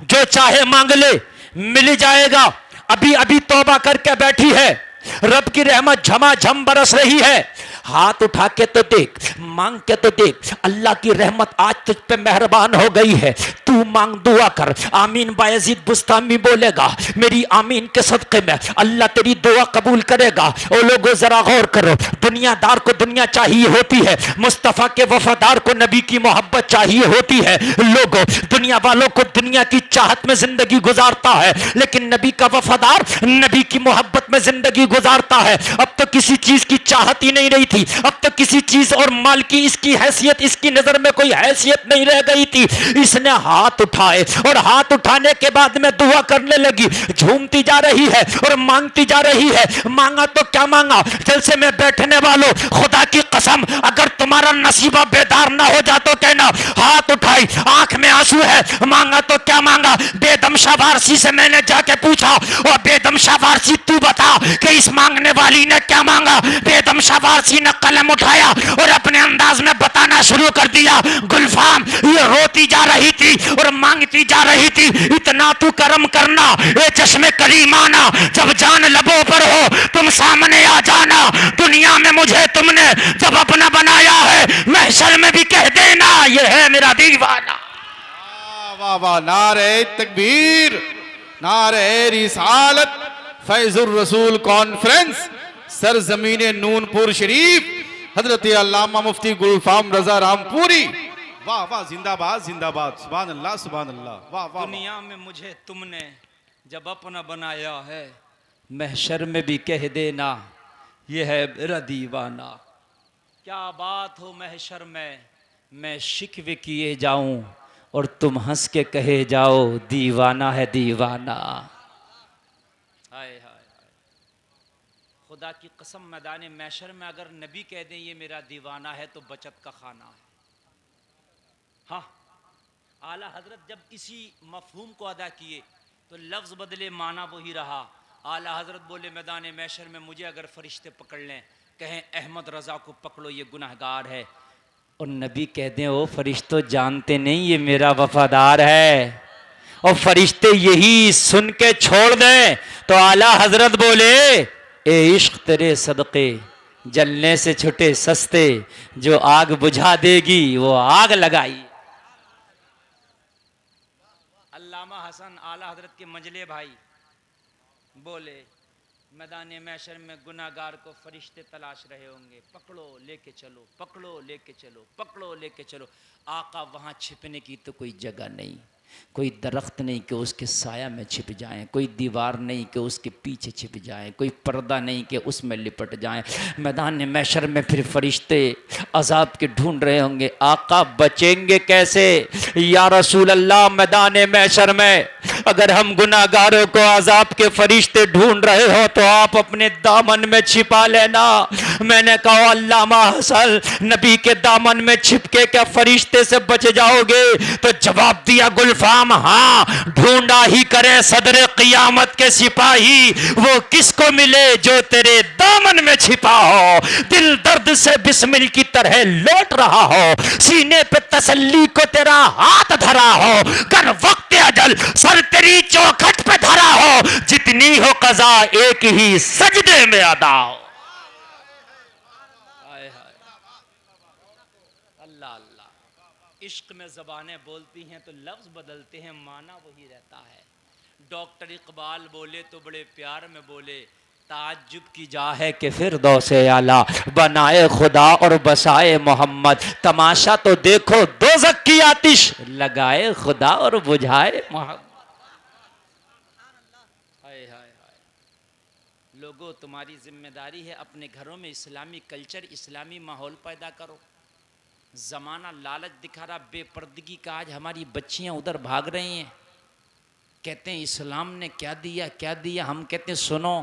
Speaker 1: जो चाहे मांग ले मिल जाएगा। अभी अभी तौबा करके बैठी है, रब की रहमत झमाझम बरस रही है। हाथ उठा के तो देख, मांग के तो देख, अल्लाह की रहमत आज तुझ पे मेहरबान हो गई है। तू मांग, दुआ कर। आमीन। बायजीद बुस्तामी बोलेगा, मेरी आमीन के सदक़े में अल्लाह तेरी दुआ कबूल करेगा। ओ लोगों जरा गौर करो, दुनियादार को दुनिया चाहिए होती है, मुस्तफ़ा के वफादार को नबी की मोहब्बत चाहिए होती है। लोगों, दुनिया वालों को दुनिया की चाहत में जिंदगी गुजारता है, लेकिन नबी का वफादार नबी की मोहब्बत में जिंदगी गुजारता है। अब तो किसी चीज की चाहत ही नहीं रही थी, अब तो किसी चीज और माल की इसकी हैसियत, इसकी नजर में कोई हैसियत नहीं रह गई थी। इसने हाथ उठाए और हाथ उठाने के बाद में दुआ करने लगी, झूमती जा रही है और मांगती जा रही है। मांगा तो क्या मांगा, जलसे में बैठने वालों, खुदा की कसम अगर तुम्हारा नसीबा बेदार ना हो जा तो कहना। हाथ उठाई, आंख में आंसू है। मांगा तो क्या मांगा, बेदम शाह वारसी से मैंने जाके पूछा, और बेदम शाह वारसी तू बता कि इस मांगने वाली ने क्या मांगा। बेदम शाह वारसी ने कलम उठाया और अपने अंदाज में बताना शुरू कर दिया। गुलफाम, ये रोती जा रही थी और मांगती जा रही थी, इतना तू करम करना, ये चश्मे करीमाना, जब जान लबों पर हो तुम सामने आ जाना। दुनिया में मुझे तुमने जब अपना बनाया है, महशर में भी कह देना ये है मेरा दीवाना।
Speaker 2: वाह वाह, नारे तकबीर, नारे रिसालत,
Speaker 5: फैजुर रसूल कॉन्फ्रेंस सरजमीन नूनपुर शरीफ, हजरत अल्लामा मुफ्ती गुलफाम रजा रामपुरी। वाह वाह, जिंदाबाद जिंदाबाद, सुभान अल्लाह सुभान अल्लाह, वाह वाह।
Speaker 1: दुनिया में मुझे तुमने जब अपना बनाया है, महशर में भी कह देना ये है मेरा दीवाना। क्या बात हो महशर में मैं शिकवे किए जाऊं और तुम हंस के कहे जाओ दीवाना है दीवाना। हाय हाय हाय, खुदा की कसम मैदान महशर में अगर नबी कह दें ये मेरा दीवाना है तो बचत का खाना है। हाँ, आला हजरत जब इसी मफहूम को अदा किए तो लफ्ज़ बदले माना वही रहा। आला हजरत बोले मैदान महशर में मुझे अगर फरिश्ते पकड़ लें, कहें अहमद रज़ा को पकड़ो ये गुनहगार है, और नबी कह दें ओ फरिश्तों जानते नहीं ये मेरा वफादार है, और फरिश्ते यही सुन के छोड़ दें तो आला हजरत बोले ए इश्क तेरे सदक़े जलने से छुटे सस्ते, जो आग बुझा देगी वो आग लगाई। अल्लामा हसन आला हजरत के मंजले भाई बोले मैदान महशर में गुनाहगार को फरिश्ते तलाश रहे होंगे, पकड़ो लेके चलो, पकड़ो लेके चलो, पकड़ो लेके चलो। आका वहाँ छिपने की तो कोई जगह नहीं, कोई दरख्त नहीं कि उसके साया में छिप जाएं, कोई दीवार नहीं कि उसके पीछे छिप जाएं, कोई पर्दा नहीं कि उसमें लिपट जाएं। मैदान महशर में फिर फरिश्ते अजाब के ढूंढ रहे होंगे, आका बचेंगे कैसे या रसूल अल्लाह। मैदान महशर में अगर हम गुनाहगारों को अजाब के फरिश्ते ढूंढ रहे हो तो आप अपने दामन में छिपा लेना। मैंने कहा अल्लामा हसन नबी के दामन में छिपके क्या फरिश्ते से बच जाओगे? तो जवाब दिया गुलफाम हाँ, ढूंढा ही करे सदर क़ियामत के सिपाही, वो किसको मिले जो तेरे दामन में छिपा हो। दिल दर्द से बिस्मिल की तरह लौट रहा हो, सीने पे तसल्ली को तेरा हाथ धरा हो, कर वक्त अजल सर तेरी चौखट पे धरा हो, जितनी हो कज़ा एक ही सजदे में अदा हो। अल्लाह अल्लाह, इश्क में ज़बानें बोलती हैं तो लफ्ज़ बदलते हैं, माना वही रहता है। डॉक्टर इकबाल बोले तो बड़े प्यार में बोले, ताज्जुब की जा है कि फिरदौसे आला बनाए खुदा और बसाए मोहम्मद, तमाशा तो देखो दोज़ख की आतिश लगाए खुदा और बुझाए मोहम्मद। हाय हाय हाय, लोगों तुम्हारी जिम्मेदारी है अपने घरों में इस्लामी कल्चर, इस्लामी माहौल पैदा करो। ज़माना लालच दिखा रहा, बेपर्दगी का, आज हमारी बच्चियां उधर भाग रही हैं, कहते हैं इस्लाम ने क्या दिया क्या दिया। हम कहते हैं सुनो,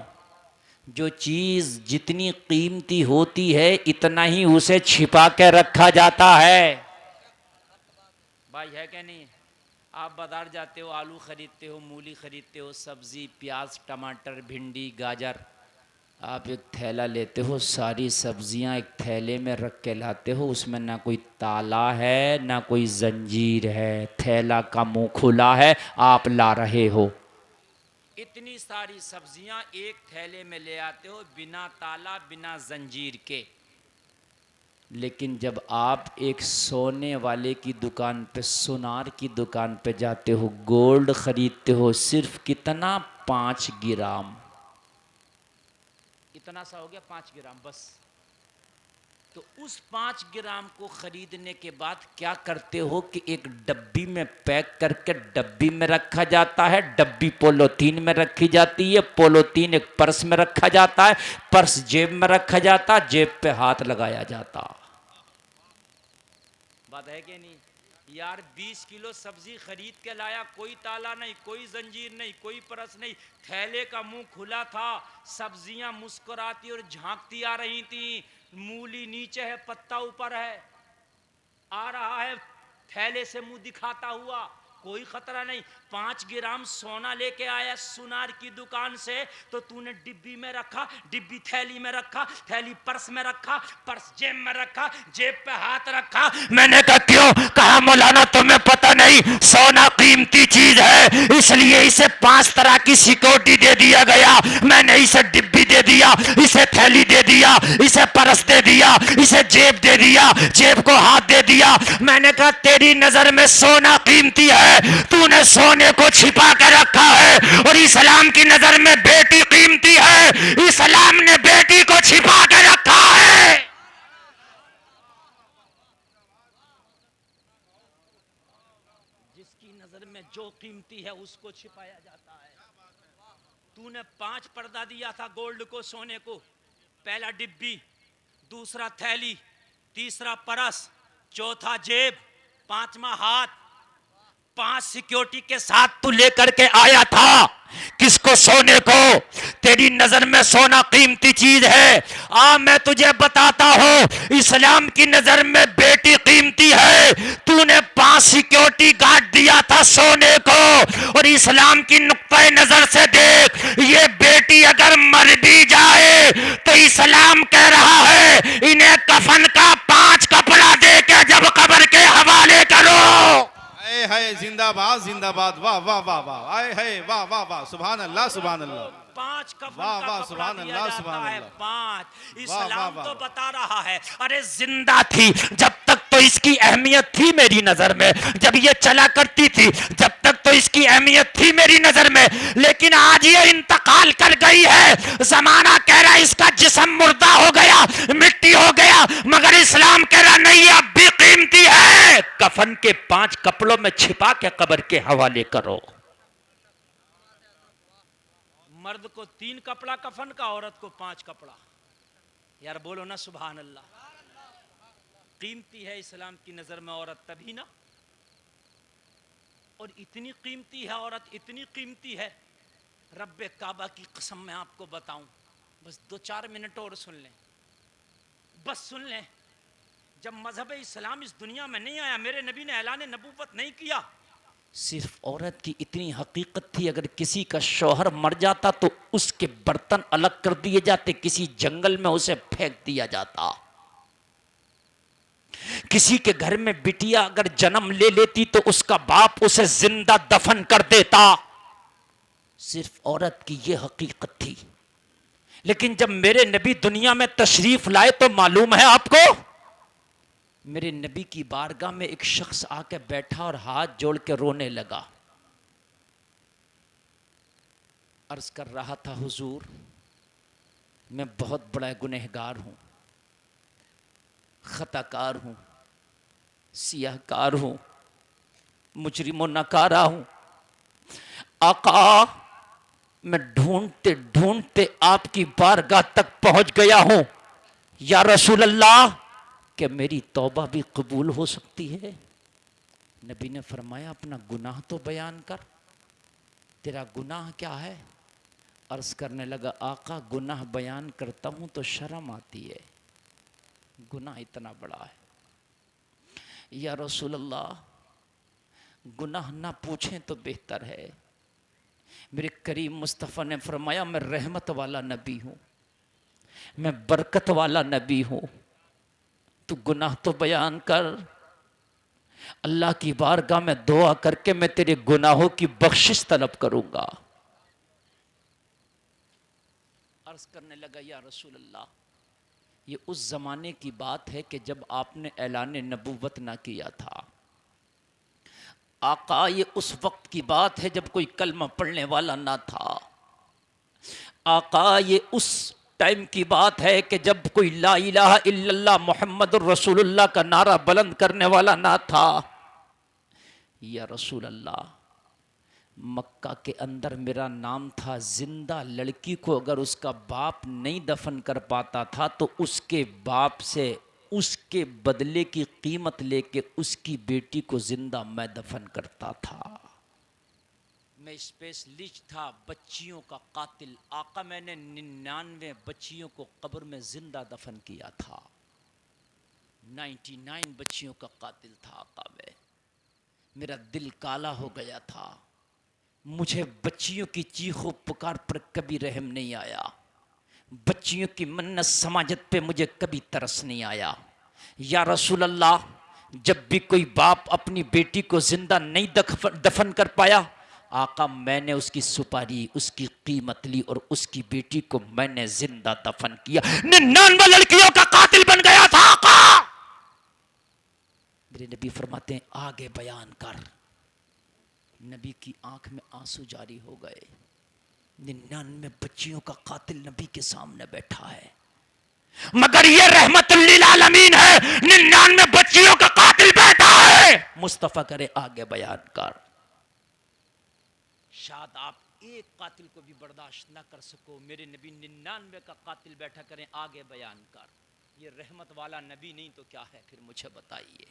Speaker 1: जो चीज़ जितनी कीमती होती है इतना ही उसे छिपा के रखा जाता है। भाई है क्या नहीं? आप बाजार जाते हो, आलू खरीदते हो, मूली खरीदते हो, सब्जी प्याज टमाटर भिंडी गाजर, आप एक थैला लेते हो, सारी सब्जियां एक थैले में रख के लाते हो, उसमें ना कोई ताला है ना कोई जंजीर है, थैला का मुंह खुला है, आप ला रहे हो। इतनी सारी सब्जियां एक थैले में ले आते हो बिना ताला बिना जंजीर के। लेकिन जब आप एक सोने वाले की दुकान पे, सुनार की दुकान पे जाते हो, गोल्ड खरीदते हो, सिर्फ कितना 5 ग्राम, इतना सा हो गया 5 ग्राम बस। तो उस 5 ग्राम को खरीदने के बाद क्या करते हो कि एक डब्बी में पैक करके डब्बी में रखा जाता है, डब्बी पोलोथीन में रखी जाती है, पोलोथीन एक पर्स में रखा जाता है, पर्स जेब में रखा जाता है, जेब पे हाथ लगाया जाता। बात है कि नहीं यार? 20 किलो सब्जी खरीद के लाया, कोई ताला नहीं, कोई जंजीर नहीं, कोई परस नहीं, थैले का मुंह खुला था, सब्जियां मुस्कुराती और झांकती आ रही थी, मूली नीचे है पत्ता ऊपर है, आ रहा है थैले से मुंह दिखाता हुआ, कोई खतरा नहीं। 5 ग्राम सोना लेके आया सुनार की दुकान से, तो तूने डिब्बी में रखा, डिब्बी थैली में रखा, थैली पर्स में रखा, पर्स जेब में रखा, जेब पे हाथ रखा। मैंने कहा क्यों? कहा मौलाना तुम्हें पता नहीं, सोना कीमती चीज है, इसलिए इसे 5 तरह की सिक्योरिटी दे दिया गया। मैंने इसे डिब्बी दे दिया, इसे थैली दे दिया, इसे पर्स दे दिया, इसे जेब दे दिया, जेब को हाथ दे दिया। मैंने कहा तेरी नजर में सोना कीमती है, तूने सोने को छिपा कर रखा है, और इस्लाम की नजर में बेटी कीमती
Speaker 6: इस्लाम ने बेटी को छिपा के रखा है।
Speaker 1: जिसकी नजर में जो कीमती है उसको छिपाया जाता है। तूने 5 पर्दा दिया था गोल्ड को, सोने को। पहला डिब्बी, दूसरा थैली, तीसरा परस, चौथा जेब, 5वां हाथ। 5 सिक्योरिटी के साथ तू लेकर के आया था। किसको? सोने को। तेरी नजर में सोना कीमती चीज है। मैं तुझे बताता हूं, इस्लाम की नजर में बेटी कीमती है। तूने 5 सिक्योरिटी गार्ड दिया था सोने को, और इस्लाम की नुक्ता नजर से देख, ये बेटी अगर मर भी जाए तो इस्लाम कह रहा है इन्हें कफन का 5 कपड़ा दे के जब कब्र के हवाले करो।
Speaker 5: आए हाय जिंदाबाद जिंदाबाद, वाह वाह वाह वाह, आए हाय वाह वाह वाह, सुभान अल्लाह सुभान अल्लाह।
Speaker 1: 5 कफन
Speaker 5: वाह
Speaker 1: का
Speaker 5: वाह,
Speaker 1: कपड़ा
Speaker 5: सुभान
Speaker 1: दिया
Speaker 5: अल्लाह,
Speaker 1: जाता
Speaker 5: सुभान
Speaker 1: है।
Speaker 5: अल्लाह।
Speaker 1: 5
Speaker 5: वाह,
Speaker 1: इस्लाम
Speaker 5: वाह,
Speaker 1: तो
Speaker 5: वाह।
Speaker 1: बता रहा है, अरे जिंदा थी जब तक तो इसकी अहमियत थी मेरी नजर में। जब ये चला करती थी जब तक तो इसकी अहमियत थी मेरी नजर में, लेकिन आज ये इंतकाल कर गई है। जमाना कह रहा है इसका जिस्म मुर्दा हो गया, मिट्टी हो गया, मगर इस्लाम कह रहा नहीं, अब भी कीमती है। कफन के 5 कपड़ों में छिपा के कब्र के हवाले करो। मर्द को 3 कपड़ा कफन का, औरत को 5 कपड़ा। यार बोलो ना सुभान अल्लाह। कीमती है इस्लाम की नजर में औरत तभी ना। और इतनी कीमती है औरत, इतनी कीमती है, रब्बे काबा की कसम मैं आपको बताऊं, बस 2-4 मिनट और सुन लें, बस सुन लें। जब मजहब इस्लाम इस दुनिया में नहीं आया, मेरे नबी ने ऐलान नबूवत नहीं किया, सिर्फ औरत की इतनी हकीकत थी, अगर किसी का शौहर मर जाता तो उसके बर्तन अलग कर दिए जाते, किसी जंगल में उसे फेंक दिया जाता। किसी के घर में बिटिया अगर जन्म ले लेती तो उसका बाप उसे जिंदा दफन कर देता। सिर्फ औरत की यह हकीकत थी। लेकिन जब मेरे नबी दुनिया में तशरीफ लाए तो मालूम है आपको, मेरे नबी की बारगाह में एक शख्स आके बैठा और हाथ जोड़ के रोने लगा। अर्ज कर रहा था, हुजूर मैं बहुत बड़ा गुनहगार हूं, खताकार हूं, सियाहकार हूं, मुजरिम नकारा हूं। आका मैं ढूंढते ढूंढते आपकी बारगाह तक पहुंच गया हूं। या रसूल अल्लाह, क्या मेरी तौबा भी कबूल हो सकती है? नबी ने फरमाया, अपना गुनाह तो बयान कर, तेरा गुनाह क्या है? अर्ज करने लगा, आका गुनाह बयान करता हूं तो शर्म आती है, गुनाह इतना बड़ा है। या रसूल अल्लाह, गुनाह ना पूछें तो बेहतर है। मेरे करीम मुस्तफ़ा ने फरमाया, मैं रहमत वाला नबी हूं, मैं बरकत वाला नबी हूं, तू गुनाह तो बयान कर। अल्लाह की बारगाह में दुआ करके मैं तेरे गुनाहों की बख्शिश तलब करूंगा। अर्ज करने लगा, या रसूल अल्लाह, ये उस जमाने की बात है कि जब आपने ऐलान नबूवत ना किया था। आका ये उस वक्त की बात है जब कोई कलमा पढ़ने वाला ना था। आका ये उस टाइम की बात है कि जब कोई ला इलाहा इल्लल्लाह मुहम्मदुर रसूलुल्लाह का नारा बुलंद करने वाला ना था। या रसूल अल्लाह, मक्का के अंदर मेरा नाम था, जिंदा लड़की को अगर उसका बाप नहीं दफन कर पाता था तो उसके बाप से उसके बदले की कीमत लेके उसकी बेटी को जिंदा मैं दफन करता था। मैं स्पेशलिस्ट था बच्चियों का कातिल। आका मैंने 99 बच्चियों को कब्र में जिंदा दफन किया था। 99 बच्चियों का कातिल था आका मैं। मेरा दिल काला हो गया था। मुझे बच्चियों की चीखों पुकार पर कभी रहम नहीं आया। बच्चियों की मन्नत समाजत पे मुझे कभी तरस नहीं आया। या रसूल अल्लाह, जब भी कोई बाप अपनी बेटी को जिंदा नहीं दफन कर पाया, आका मैंने उसकी सुपारी, उसकी कीमत ली और उसकी बेटी को मैंने जिंदा दफन किया। 99 लड़कियों का कातिल बन गया था आका। मेरे नबी फरमाते हैं, आगे बयान कर। नबी की आंख में आंसू जारी हो गए। 99 बच्चियों का कातिल नबी के सामने बैठा है,
Speaker 6: मगर ये रहमतुल्लिल आलमीन है, 99 बच्चियों का कातिल बैठा है।
Speaker 1: मुस्तफा करे आगे बयान कर। शायद आप एक कातिल को भी बर्दाश्त ना कर सको, मेरे नबी 99 का कातिल बैठा करें आगे बयान कर। ये रहमत वाला नबी नहीं तो क्या है फिर मुझे बताइए,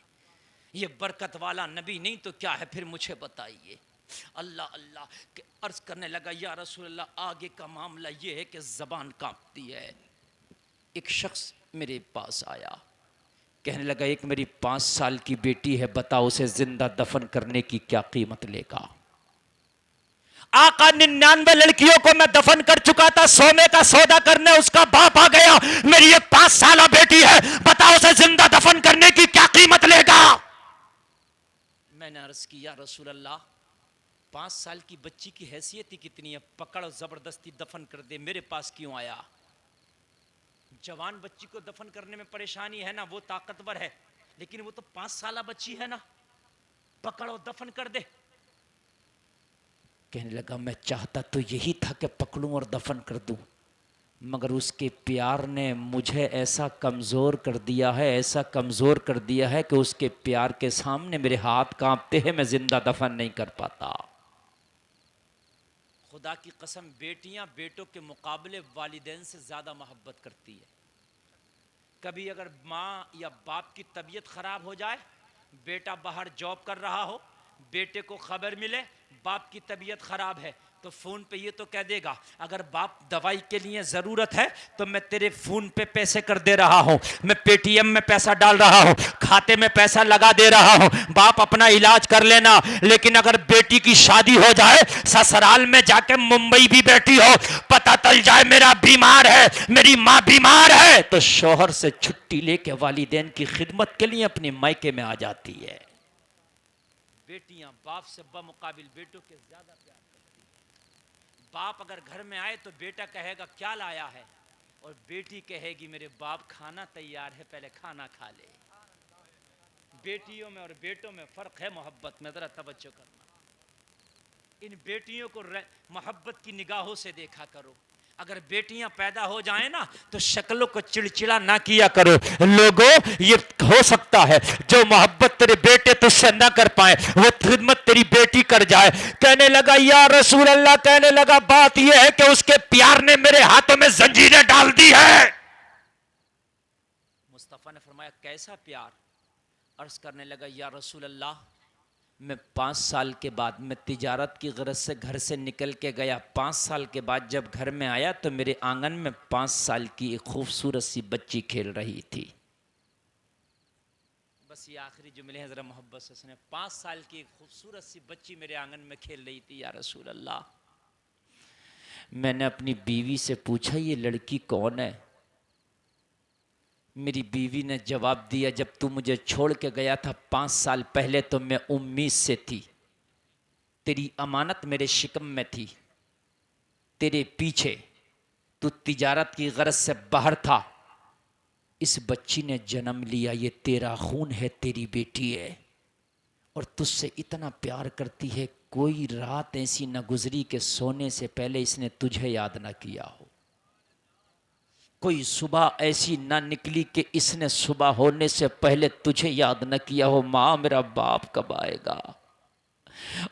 Speaker 1: ये बरकत वाला नबी नहीं तो क्या है फिर मुझे बताइए। अल्लाह अल्लाह के अर्ज करने लगा, या रसूल अल्लाह आगे का मामला ये है कि ज़बान कांपती है। एक शख्स मेरे पास आया, कहने लगा एक मेरी 5 साल की बेटी है, बताओ उसे जिंदा दफन करने की क्या कीमत लेगा। आका 99 लड़कियों को मैं दफन कर चुका था, सोने का सौदा करने उसका बाप आ गया, मेरी एक 5 साल बेटी है, बताओ उसे जिंदा दफन करने की क्या कीमत लेगा। मैंने अर्ज किया रसूल अल्लाह 5 साल की बच्ची की हैसियत ही कितनी है, पकड़ जबरदस्ती दफन कर दे, मेरे पास क्यों आया। जवान बच्ची को दफन करने में परेशानी है ना, वो ताकतवर है, लेकिन वो तो 5 साल बच्ची है ना, पकड़ो दफन कर दे। कहने लगा मैं चाहता तो यही था कि पकड़ूं और दफन कर दूं, मगर उसके प्यार ने मुझे ऐसा कमज़ोर कर दिया है, ऐसा कमज़ोर कर दिया है कि उसके प्यार के सामने मेरे हाथ कांपते हैं, मैं जिंदा दफन नहीं कर पाता। खुदा की कसम बेटियां बेटों के मुकाबले वालिदैन से ज़्यादा मोहब्बत करती है। कभी अगर माँ या बाप की तबीयत ख़राब हो जाए, बेटा बाहर जॉब कर रहा हो, बेटे को खबर मिले बाप की तबीयत ख़राब है, तो फ़ोन पे ये तो कह देगा अगर बाप दवाई के लिए ज़रूरत है तो मैं तेरे फ़ोन पे पैसे कर दे रहा हूँ, मैं पेटीएम में पैसा डाल रहा हूँ, खाते में पैसा लगा दे रहा हूँ, बाप अपना इलाज कर लेना। लेकिन अगर बेटी की शादी हो जाए, ससुराल में जाके मुंबई भी बैठी हो, पता चल जाए मेरा बीमार है, मेरी माँ बीमार है, तो शौहर से छुट्टी लेके वालिदैन की खिदमत के लिए अपने मायके में आ जाती है। बेटियां बाप से बमुकाबिल बेटों के ज्यादा प्यार करती हैं। बाप अगर घर में आए तो बेटा कहेगा क्या लाया है, और बेटी कहेगी मेरे बाप खाना तैयार है, पहले खाना खा ले। बेटियों में और बेटों में फर्क है मोहब्बत में, जरा तवज्जो करना। इन बेटियों को मोहब्बत की निगाहों से देखा करो। अगर बेटियां पैदा हो जाएं ना तो शक्लों को चिड़चिड़ा ना किया करो। लोगों ये हो सकता है जो मोहब्बत तेरे बेटे तुझसे ना कर पाए वो खिदमत तेरी बेटी कर जाए। कहने लगा या रसूल अल्लाह, कहने लगा बात यह है कि उसके प्यार ने मेरे हाथों में जंजीरें डाल दी है। मुस्तफा ने फरमाया कैसा प्यार। अर्ज करने लगा या रसूल अल्लाह, मैं 5 साल के बाद मैं तिजारत की गरज से घर से निकल के गया, 5 साल के बाद जब घर में आया तो मेरे आंगन में 5 साल की एक खूबसूरत सी बच्ची खेल रही थी। बस ये आखिरी जुमले हैं, ज़रा मोहब्बत से सुने। 5 साल की एक खूबसूरत सी बच्ची मेरे आंगन में खेल रही थी या रसूल अल्लाह। मैंने अपनी बीवी से पूछा ये लड़की कौन है। मेरी बीवी ने जवाब दिया जब तू मुझे छोड़ के गया था 5 साल पहले तो मैं उम्मीद से थी, तेरी अमानत मेरे शिकम में थी, तेरे पीछे तू तिजारत की गरज से बाहर था, इस बच्ची ने जन्म लिया, ये तेरा खून है, तेरी बेटी है और तुझसे इतना प्यार करती है, कोई रात ऐसी न गुजरी कि सोने से पहले इसने तुझे याद ना किया हो, कोई सुबह ऐसी ना निकली कि इसने सुबह होने से पहले तुझे याद न किया हो। माँ मेरा बाप कब आएगा,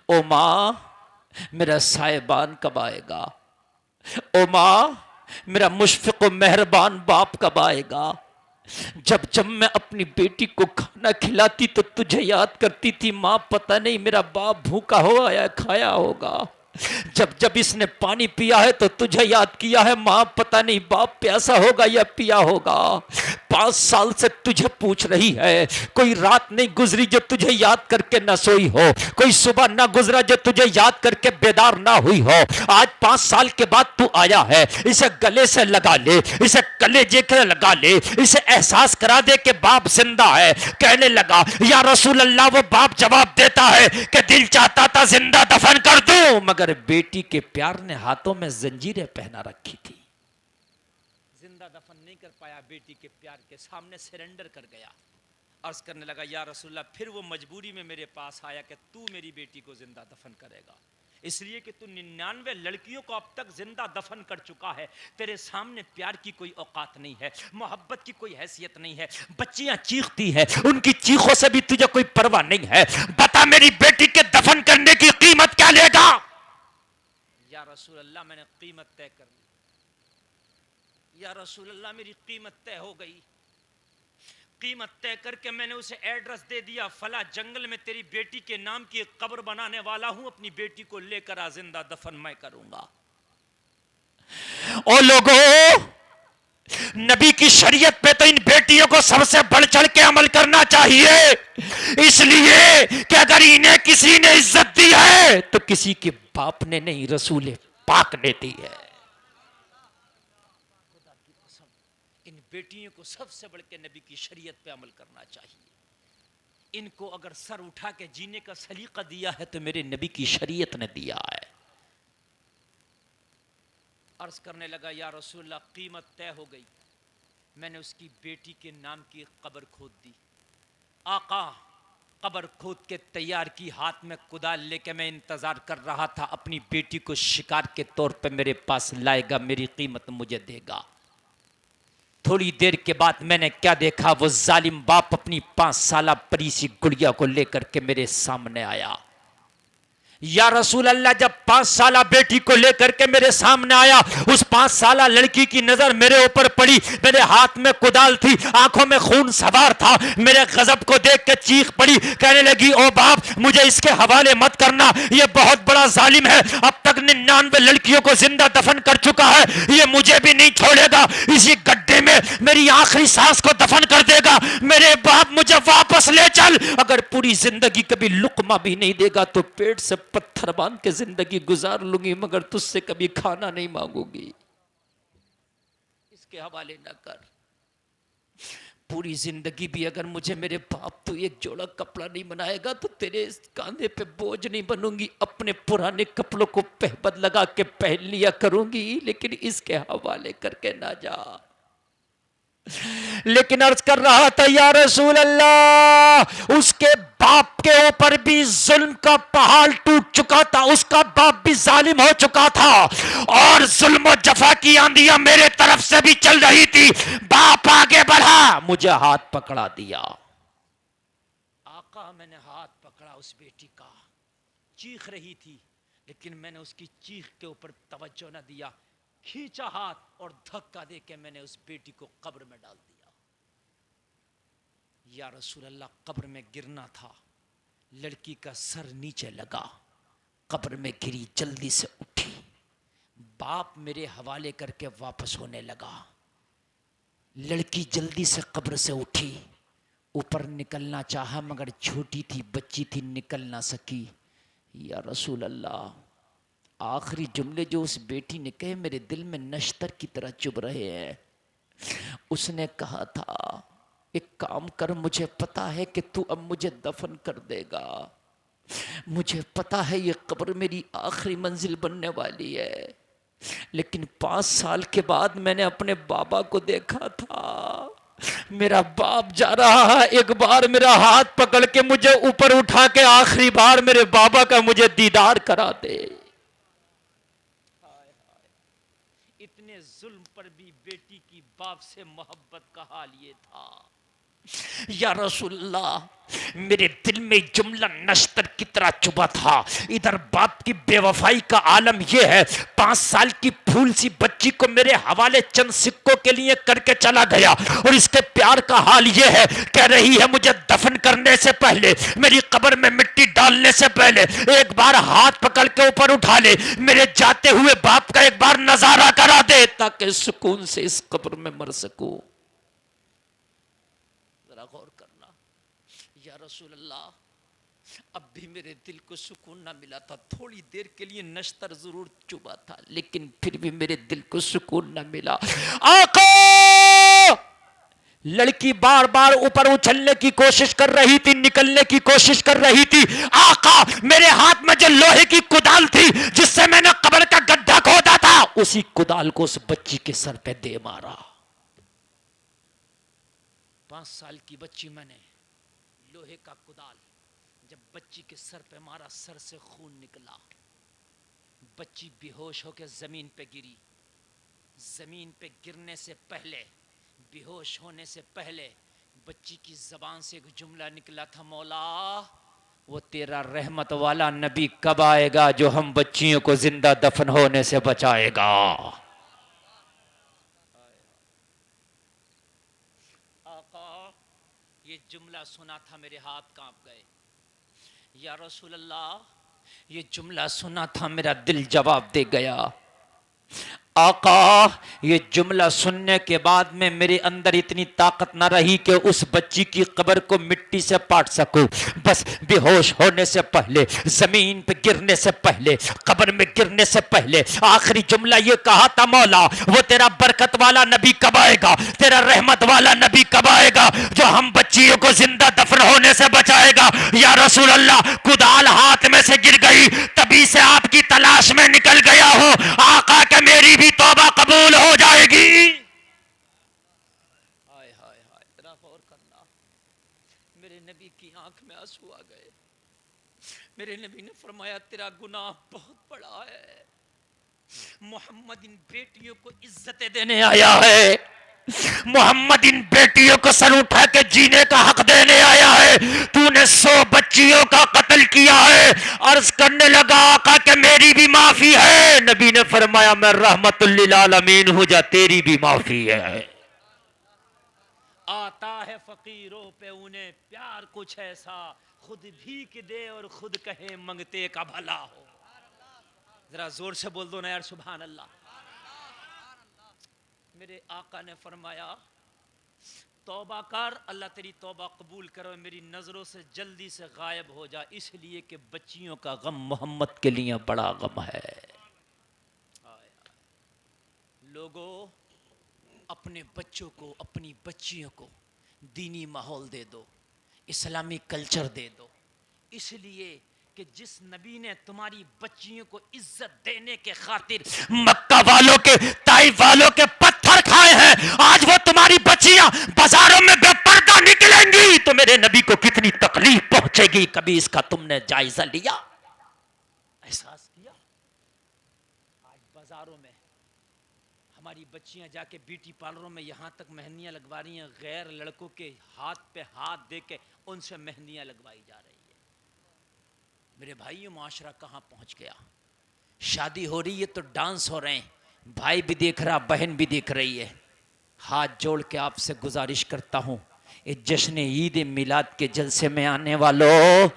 Speaker 1: ओ माँ मेरा साहिबान कब आएगा, ओ माँ मेरा मुशफ़िक़ व मेहरबान बाप कब आएगा। जब जब मैं अपनी बेटी को खाना खिलाती तो तुझे याद करती थी, माँ पता नहीं मेरा बाप भूखा हो या खाया होगा। जब जब इसने पानी पिया है तो तुझे याद किया है, माँ पता नहीं बाप प्यासा होगा या पिया होगा। 5 साल से तुझे पूछ रही है, कोई रात नहीं गुजरी जो तुझे याद करके ना सोई हो, कोई सुबह ना गुजरा जो तुझे याद करके बेदार ना हुई हो। आज 5 साल के बाद तू आया है, इसे गले से लगा ले, इसे कलेजे के लगा ले, इसे एहसास करा दे कि बाप जिंदा है। कहने लगा या रसूल अल्लाह, वो बाप जवाब देता है कि दिल चाहता था जिंदा दफन कर दूं, मगर बेटी के प्यार ने हाथों में जंजीरें पहना रखी थी, जिंदा दफन नहीं कर पाया, बेटी के प्यार के सामने सरेंडर कर गया। अर्ज करने लगा या रसूलल्लाह, फिर वो मजबूरी में मेरे पास आया कि तू मेरी बेटी को जिंदा दफन करेगा।
Speaker 6: इसलिए कि तू 99 लड़कियों को अब तक जिंदा दफन कर चुका है। तेरे सामने प्यार की कोई औकात नहीं है, मोहब्बत की कोई हैसियत नहीं है। बच्चियां चीखती है, उनकी चीखों से भी तुझे कोई परवाह नहीं है। बता मेरी बेटी के दफन करने की कीमत क्या लेगा?
Speaker 1: या रसूल अल्लाह, मैंने कीमत तय कर ली। या रसूल अल्लाह, मेरी कीमत तय हो गई। कीमत तय करके मैंने उसे एड्रेस दे दिया, फला जंगल में तेरी बेटी के नाम की एक कब्र बनाने वाला हूं, अपनी बेटी को लेकर आ, जिंदा दफन मैं करूंगा।
Speaker 6: ओ लोगों, नबी की शरीयत पे तो इन बेटियों को सबसे बढ़ चढ़ के अमल करना चाहिए, इसलिए कि अगर इन्हें किसी ने इज्जत दी है तो किसी के बाप ने नहीं, रसूल पाक ने दी है।
Speaker 1: इन बेटियों को सबसे बढ़ के नबी की शरीयत पे अमल करना चाहिए। इनको अगर सर उठा के जीने का सलीका दिया है तो मेरे नबी की शरीयत ने दिया है। अर्ज करने लगा, या रसूलल्लाह, कीमत तय हो गई। मैंने उसकी बेटी के नाम की कब्र खोद दी। आका, कब्र खोद के तैयार की, हाथ में कुदाल लेके मैं इंतजार कर रहा था, अपनी बेटी को शिकार के तौर पे मेरे पास लाएगा, मेरी कीमत मुझे देगा। थोड़ी देर के बाद मैंने क्या देखा, वो जालिम बाप अपनी 5 साला परी सी गुड़िया को लेकर के मेरे सामने आया। या रसूल अल्लाह, जब 5 साला बेटी को लेकर के मेरे सामने आया, उस 5 साला लड़की की नजर मेरे ऊपर पड़ी। मेरे हाथ में कुदाल थी, आंखों में खून सवार था। मेरे गजब को देख के चीख पड़ी, कहने लगी, ओ बाप, मुझे इसके हवाले मत करना, ये बहुत बड़ा जालिम है। अब तक 99 लड़कियों को जिंदा दफन कर चुका है, ये मुझे भी नहीं छोड़ेगा। इसी गड्ढे में मेरी आखिरी सांस को दफन कर देगा। मेरे बाप, मुझे वापस ले चल। अगर पूरी जिंदगी कभी लुकमा भी नहीं देगा तो पेट से पत्थर बांध के जिंदगी गुजार लूंगी, मगर तुझसे कभी खाना नहीं मांगूंगी। इसके हवाले न कर। पूरी जिंदगी भी अगर मुझे मेरे बाप तो एक जोड़ा कपड़ा नहीं बनाएगा तो तेरे कांधे पे बोझ नहीं बनूंगी। अपने पुराने कपड़ों को पहबद लगा के पहन लिया करूंगी, लेकिन इसके हवाले करके ना जा। लेकिन अर्ज कर रहा था, या रसूल अल्लाह, उसके बाप के ऊपर भी जुल्म का पहाड़ टूट चुका था, उसका बाप भी जालिम हो चुका था, और जुल्म और जफा की आंधियां मेरे तरफ से भी चल रही थी। बाप आगे बढ़ा, मुझे हाथ पकड़ा दिया। आका, मैंने हाथ पकड़ा उस बेटी का, चीख रही थी, लेकिन मैंने उसकी चीख के ऊपर तवज्जो न दिया। खींचा हाथ और धक्का देके मैंने उस बेटी को कब्र में डाल दिया। या रसूल अल्लाह, कब्र में गिरना था, लड़की का सर नीचे लगा, कब्र में गिरी, जल्दी से उठी। बाप मेरे हवाले करके वापस होने लगा। लड़की जल्दी से कब्र से उठी, ऊपर निकलना चाहा, मगर छोटी थी, बच्ची थी, निकल ना सकी। या रसूल अल्लाह, आखिरी जुमले जो उस बेटी ने कहे मेरे दिल में नश्तर की तरह चुभ रहे हैं। उसने कहा था, एक काम कर, मुझे पता है कि तू अब मुझे दफन कर देगा, मुझे पता है ये कब्र मेरी आखिरी मंजिल बनने वाली है, लेकिन 5 साल के बाद मैंने अपने बाबा को देखा था, मेरा बाप जा रहा है, एक बार मेरा हाथ पकड़ के मुझे ऊपर उठा के आखिरी बार मेरे बाबा का मुझे दीदार करा दे। इतने जुल्म पर भी बेटी की बाप से मोहब्बत का हाल ये था। या रसूलल्लाह, मेरे दिल में जुमला नश्तर की तरह चुभा था। इधर बाप की बेवफाई का आलम यह है, 5 साल की फूल सी बच्ची को मेरे हवाले चंद सिक्कों के लिए करके चला गया, और इसके प्यार का हाल यह है, कह रही है मुझे दफन करने से पहले, मेरी कब्र में मिट्टी डालने से पहले एक बार हाथ पकड़ के ऊपर उठा ले, मेरे जाते हुए बाप का एक बार नजारा करा दे, ताकि सुकून से इस कब्र में मर सकूं। गौर करना। या रसूल अल्लाह, अब भी मेरे दिल को सुकून ना मिला था। थोड़ी देर के लिए नश्तर जरूर चुभा था, लेकिन फिर भी मेरे दिल को सुकून ना मिला। आका, लड़की बार बार ऊपर उछलने की कोशिश कर रही थी, निकलने की कोशिश कर रही थी। आका, मेरे हाथ में जो लोहे की कुदाल थी जिससे मैंने कब्र का गड्ढा खोदा था, उसी कुदाल को उस बच्ची के सर पे दे मारा। 5 साल की बच्ची, मैंने लोहे का कुदाल जब बच्ची के सर पे मारा, सर से खून निकला।
Speaker 6: बच्ची बेहोश होकर ज़मीन पे गिरी। ज़मीन पे गिरने से पहले, बेहोश होने से पहले बच्ची की ज़बान से एक जुमला निकला था, मौला वो तेरा रहमत वाला नबी कब आएगा जो हम बच्चियों को जिंदा दफन होने से बचाएगा। आका, ये जुमला सुना था मेरे हाथ कांप गए। या रसूल अल्लाह, ये जुमला सुना था मेरा दिल जवाब दे गया। आका, ये जुमला सुनने के बाद में मेरे अंदर इतनी ताकत न रही कि उस बच्ची की कब्र को मिट्टी से पाट सकूं। बस बेहोश होने से पहले, जमीन पे गिरने से पहले, कब्र में गिरने से पहले आखिरी जुमला ये कहा था, मौला वो तेरा बरकत वाला नबी कब आएगा, तेरा रहमत वाला नबी कब आएगा जो हम बच्चियों को जिंदा दफन होने से बचाएगा। या रसूल अल्लाह, कुदाल हाथ में से गिर गई, तभी से आपकी तलाश में निकल गया हूं। आका के मेरी भी तौबा कबूल हो जाएगी। हाय हाय हाय, जरा गौर करना, मेरे नबी की आंख में आंसू आ गए। मेरे नबी ने फरमाया तेरा गुनाह बहुत बड़ा है, मोहम्मद इन बेटियों को इज्जतें देने आया है, मोहम्मद इन बेटियों को सर उठा के जीने का हक देने आया है। तूने 100 बच्चियों का कत्ल किया है। अर्ज करने लगा, आका के मेरी भी माफी है। नबी ने फरमाया मैं रहमतुल लिल आलमीन हूं, जा तेरी भी माफी है। आता है फकीरों पे उन्हें प्यार कुछ ऐसा, खुद भीख दे और खुद कहे मंगते का भला हो। जरा जोर से बोल दो ना यार, सुभान अल्लाह। मेरे आका ने फरमाया तौबा कर, अल्लाह तेरी तौबा कबूल करो, मेरी नज़रों से जल्दी से गायब हो जा, इसलिए कि बच्चियों का गम मोहम्मद के लिए बड़ा गम है। लोगों, अपने बच्चों को, अपनी बच्चियों को दीनी माहौल दे दो, इस्लामी कल्चर दे दो, इसलिए कि जिस नबी ने तुम्हारी बच्चियों को इज्जत देने के खातिर मक्का वालों के, ताइफ वालों के पत्थर खाए हैं, आज वो तुम्हारी बच्चियां बाजारों में बेपर्दा निकलेंगी तो मेरे नबी को कितनी तकलीफ पहुंचेगी। कभी इसका तुमने जायजा लिया, एहसास किया? आज बाजारों में हमारी बच्चियां जाके ब्यूटी पार्लरों में यहाँ तक मेहंदियां लगवा रही हैं, गैर लड़कों के हाथ पे हाथ दे के उनसे मेहंदियां लगवाई जा रही है। मेरे भाइयों, माशरा कहाँ पहुँच गया? शादी हो रही है तो डांस हो रहे हैं, भाई भी देख रहा, बहन भी देख रही है। हाथ जोड़ के आपसे गुजारिश करता हूँ, इस जश्न ईद मिलाद के जलसे में आने वालों,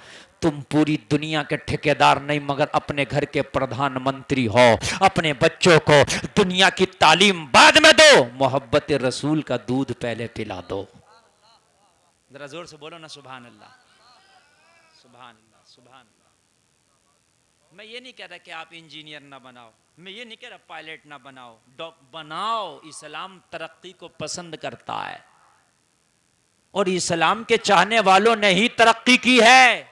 Speaker 6: तुम पूरी दुनिया के ठेकेदार नहीं मगर अपने घर के प्रधानमंत्री हो। अपने बच्चों को दुनिया की तालीम बाद में दो, मोहब्बत रसूल का दूध पहले पिला दो। जरा जोर से बोलो ना सुभान अल्लाह, सुभान अल्लाह, सुभान अल्लाह। मैं ये नहीं कह रहा कि आप इंजीनियर ना बनाओ, मैं ये नहीं कह रहा पायलट ना बनाओ, बनाओ। इस्लाम तरक्की को पसंद करता है और इस्लाम के चाहने वालों ने ही तरक्की की है।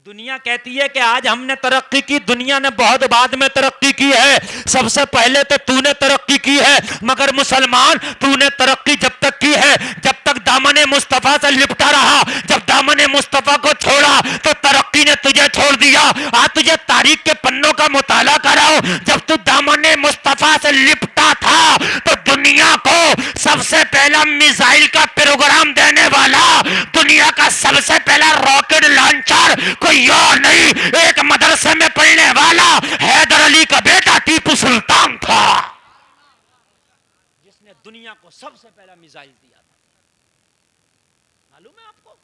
Speaker 6: दुनिया कहती है कि आज हमने तरक्की की, दुनिया ने बहुत बाद में तरक्की की है, सबसे पहले तो तूने तरक्की की है। मगर मुसलमान, तूने तरक्की जब तक की है जब तक दामने मुस्तफा से लिपटा रहा, जब दामने मुस्तफा को छोड़ा तो तरक्की ने तुझे छोड़ दिया। आज तुझे तारीख के पन्नों का मुताला कराओ, जब तू दामने मुस्तफा से लिपटा था तो दुनिया को सबसे पहला मिसाइल का प्रोग्राम देने वाला, दुनिया का सबसे पहला रॉकेट लॉन्चर कोई और नहीं, एक मदरसे में पढ़ने वाला हैदर अली का बेटा टीपू सुल्तान था, जिसने दुनिया को सबसे पहला मिसाइल दिया था। मालूम है आपको?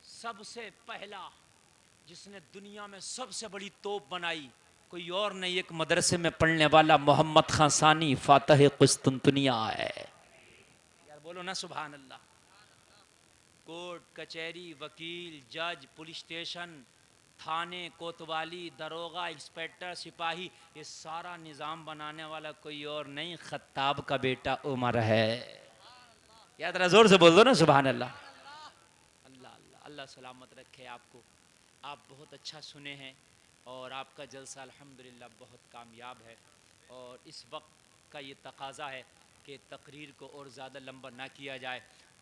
Speaker 6: सबसे पहला जिसने दुनिया में सबसे बड़ी तोप बनाई कोई और नहीं, एक मदरसे में पढ़ने वाला मोहम्मद खान सानी फातह कुस्तुनतुनिया है। यार बोलो ना सुभान अल्लाह। कोर्ट कचहरी, वकील, जज, पुलिस स्टेशन, थाने, कोतवाली, दरोगा, इंस्पेक्टर, सिपाही, ये सारा निज़ाम बनाने वाला कोई और नहीं, खत्ताब का बेटा उमर है। याद रहा, जोर से बोल दो ना सुभान अल्लाह। अल्लाह अल्लाह, अल्लाह सलामत रखे आपको। आप बहुत अच्छा सुने हैं और आपका जलसा अल्हम्दुलिल्लाह बहुत कामयाब है। और इस वक्त का ये तकाजा है कि तकरीर को और ज़्यादा लंबा ना किया जाए।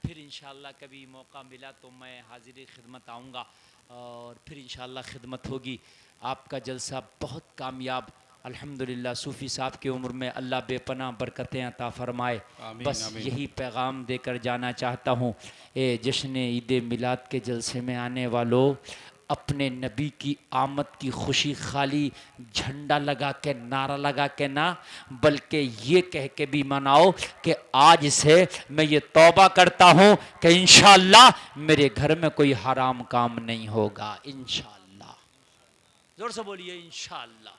Speaker 1: फिर इंशाअल्लाह कभी मौका मिला तो मैं हाजिर खिदमत आऊँगा और फिर इंशाअल्लाह खिदमत होगी। आपका जलसा बहुत कामयाब, अल्हम्दुलिल्लाह। सूफ़ी साहब की उम्र में अल्लाह बेपनाह बरकतें अता फरमाए।
Speaker 5: आमीन,
Speaker 1: बस
Speaker 5: आमीन।
Speaker 1: यही पैगाम देकर जाना चाहता हूँ। ए जश्न ईद मिलाद के जलसे में आने वालों, अपने नबी की आमद की खुशी खाली झंडा लगा के नारा लगा के ना, बल्कि ये कह के भी मनाओ कि आज से मैं ये तौबा करता हूँ कि इंशाअल्लाह मेरे घर में कोई हराम काम नहीं होगा। इंशाअल्लाह, जोर से बोलिए इंशाअल्लाह।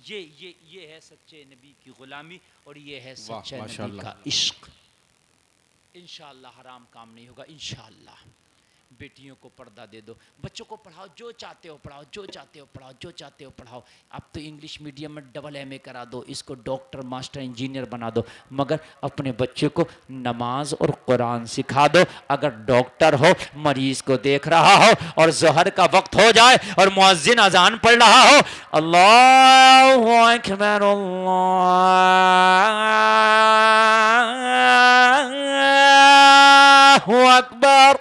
Speaker 1: ये है सच्चे नबी की गुलामी और ये है
Speaker 5: वाह,
Speaker 1: सच्चे नबी
Speaker 5: माशाअल्लाह।
Speaker 1: का इश्क। इंशाअल्लाह हराम काम नहीं होगा इंशाअल्लाह। बेटियों को पर्दा दे दो, बच्चों को पढ़ाओ, जो चाहते हो पढ़ाओ, जो चाहते हो पढ़ाओ, जो चाहते हो पढ़ाओ। अब तो इंग्लिश मीडियम में डबल MA करा दो, इसको डॉक्टर मास्टर इंजीनियर बना दो, मगर अपने बच्चे को नमाज और कुरान सिखा दो। अगर डॉक्टर हो, मरीज को देख रहा हो और ज़ोहर का वक्त हो जाए और मुअज्जिन अजान पढ़ रहा हो, अल्लाहु अकबर अल्लाहु अकबर,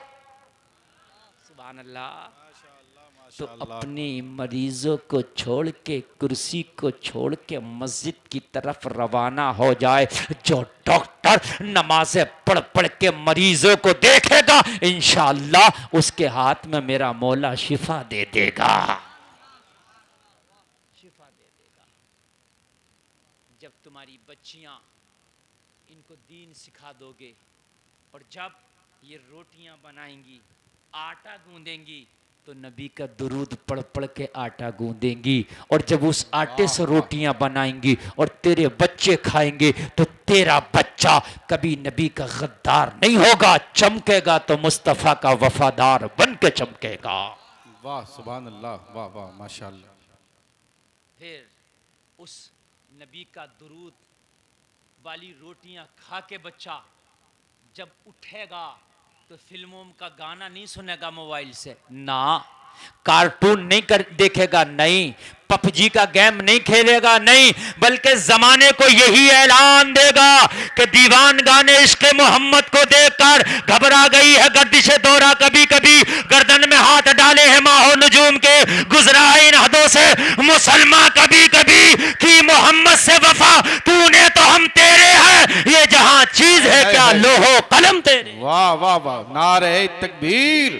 Speaker 1: तो अपने मरीजों को छोड़ के, कुर्सी को छोड़ के मस्जिद की तरफ रवाना हो जाए। जो डॉक्टर नमाज़ें पढ़ पढ़ के मरीजों को देखेगा, इंशाअल्लाह उसके हाथ में मेरा मौला शिफा दे देगा, शिफा दे देगा। जब तुम्हारी बच्चियां इनको दीन सिखा दोगे और जब ये रोटियां बनाएंगी, आटा गूंदेंगी, तो नबी का दुरूद पढ़ पढ़ के आटा गूंदेंगी। और जब उस आटे से रोटियां बनाएंगी और तेरे बच्चे खाएंगे, तो तेरा बच्चा कभी नबी का गद्दार नहीं होगा, चमकेगा तो मुस्तफ़ा का वफादार बन के चमकेगा।
Speaker 5: वाह सुभान अल्लाह, वाह वाह माशाअल्लाह।
Speaker 1: फिर उस नबी का दुरूद वाली रोटियां खा के बच्चा जब उठेगा तो फिल्मों का गाना नहीं सुनेगा मोबाइल से, ना कार्टून नहीं देखेगा, नहीं पबजी का गेम नहीं खेलेगा, नहीं, बल्कि जमाने को यही ऐलान देगा कि दीवान गाने इश्क मोहम्मद को देखकर घबरा गई है गर्दिश दौरा, कभी कभी गर्दन में हाथ डाले हैं माहो नजूम के, गुजरा इन हदों से मुसलमान कभी कभी की मोहम्मद से वफा, तूने तो हम तेरे हैं, ये जहां चीज है क्या लोहो कलम तेरे।
Speaker 5: वाह वाह वाह, नारे तकबीर,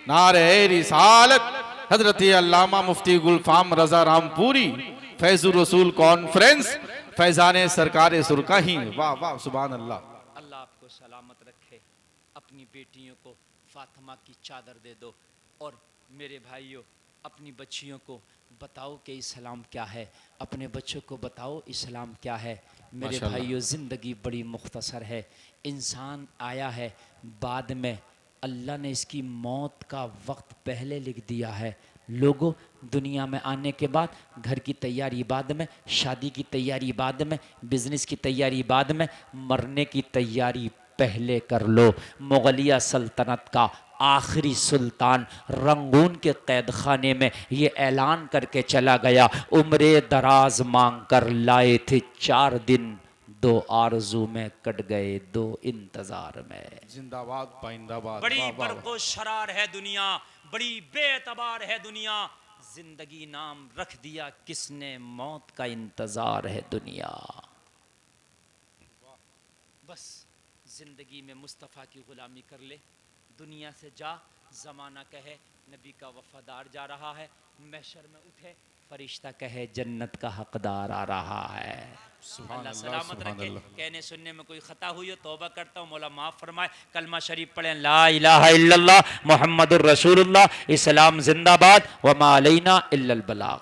Speaker 5: नारे रिसालत। हजरत अल्लामा मुफ्ती गुलफाम रजा रामपुरी फैजुर रसूल कॉन्फ्रेंस फैजाने सरकार सुरकाही। वाह वाह सुभान अल्लाह।
Speaker 1: अल्लाह आपको सलामत रखे। अपनी बेटियों को फातिमा की चादर दे दो। और मेरे भाइयों, अपनी बच्चियों को बताओ कि इस्लाम क्या है, अपने बच्चों को बताओ इस्लाम क्या है। मेरे भाइयों, ज़िंदगी बड़ी मुख्तसर है, इंसान आया है बाद में, अल्लाह ने इसकी मौत का वक्त पहले लिख दिया है। लोगों, दुनिया में आने के बाद घर की तैयारी बाद में, शादी की तैयारी बाद में, बिजनेस की तैयारी बाद में, मरने की तैयारी पहले कर लो। मुगलिया सल्तनत का आखिरी सुल्तान रंगून के कैद खाने में ये ऐलान करके चला गया, उम्रे दराज मांग कर लाए थे 4 दिन, 2 आरज़ू में कट गए 2 इंतजार में।
Speaker 5: जिंदाबाद पाइंदाबाद।
Speaker 1: बड़ी
Speaker 5: वाह, वाह, वाह।
Speaker 1: बरको शरार है दुनिया, बड़ी बेतबार है दुनिया, जिंदगी नाम रख दिया किसने, मौत का इंतजार है दुनिया। बस जिंदगी में मुस्तफ़ा की गुलामी कर ले, दुनिया से जा, जमाना कहे नबी का वफादार जा रहा है, महशर में उठे फरिश्ता कहे जन्नत का हकदार आ रहा है। अल्लाह सलामत रखे। कहने सुनने में कोई खता हुई हो तौबा करता हूँ, मौला माफ़ फरमाए। कलमा शरीफ पढ़ें, ला इलाहा इल्लल्लाह मुहम्मदुर रसूलुल्लाह, इस्लाम जिंदाबाद, व मा अलैना इल्लल बलाग।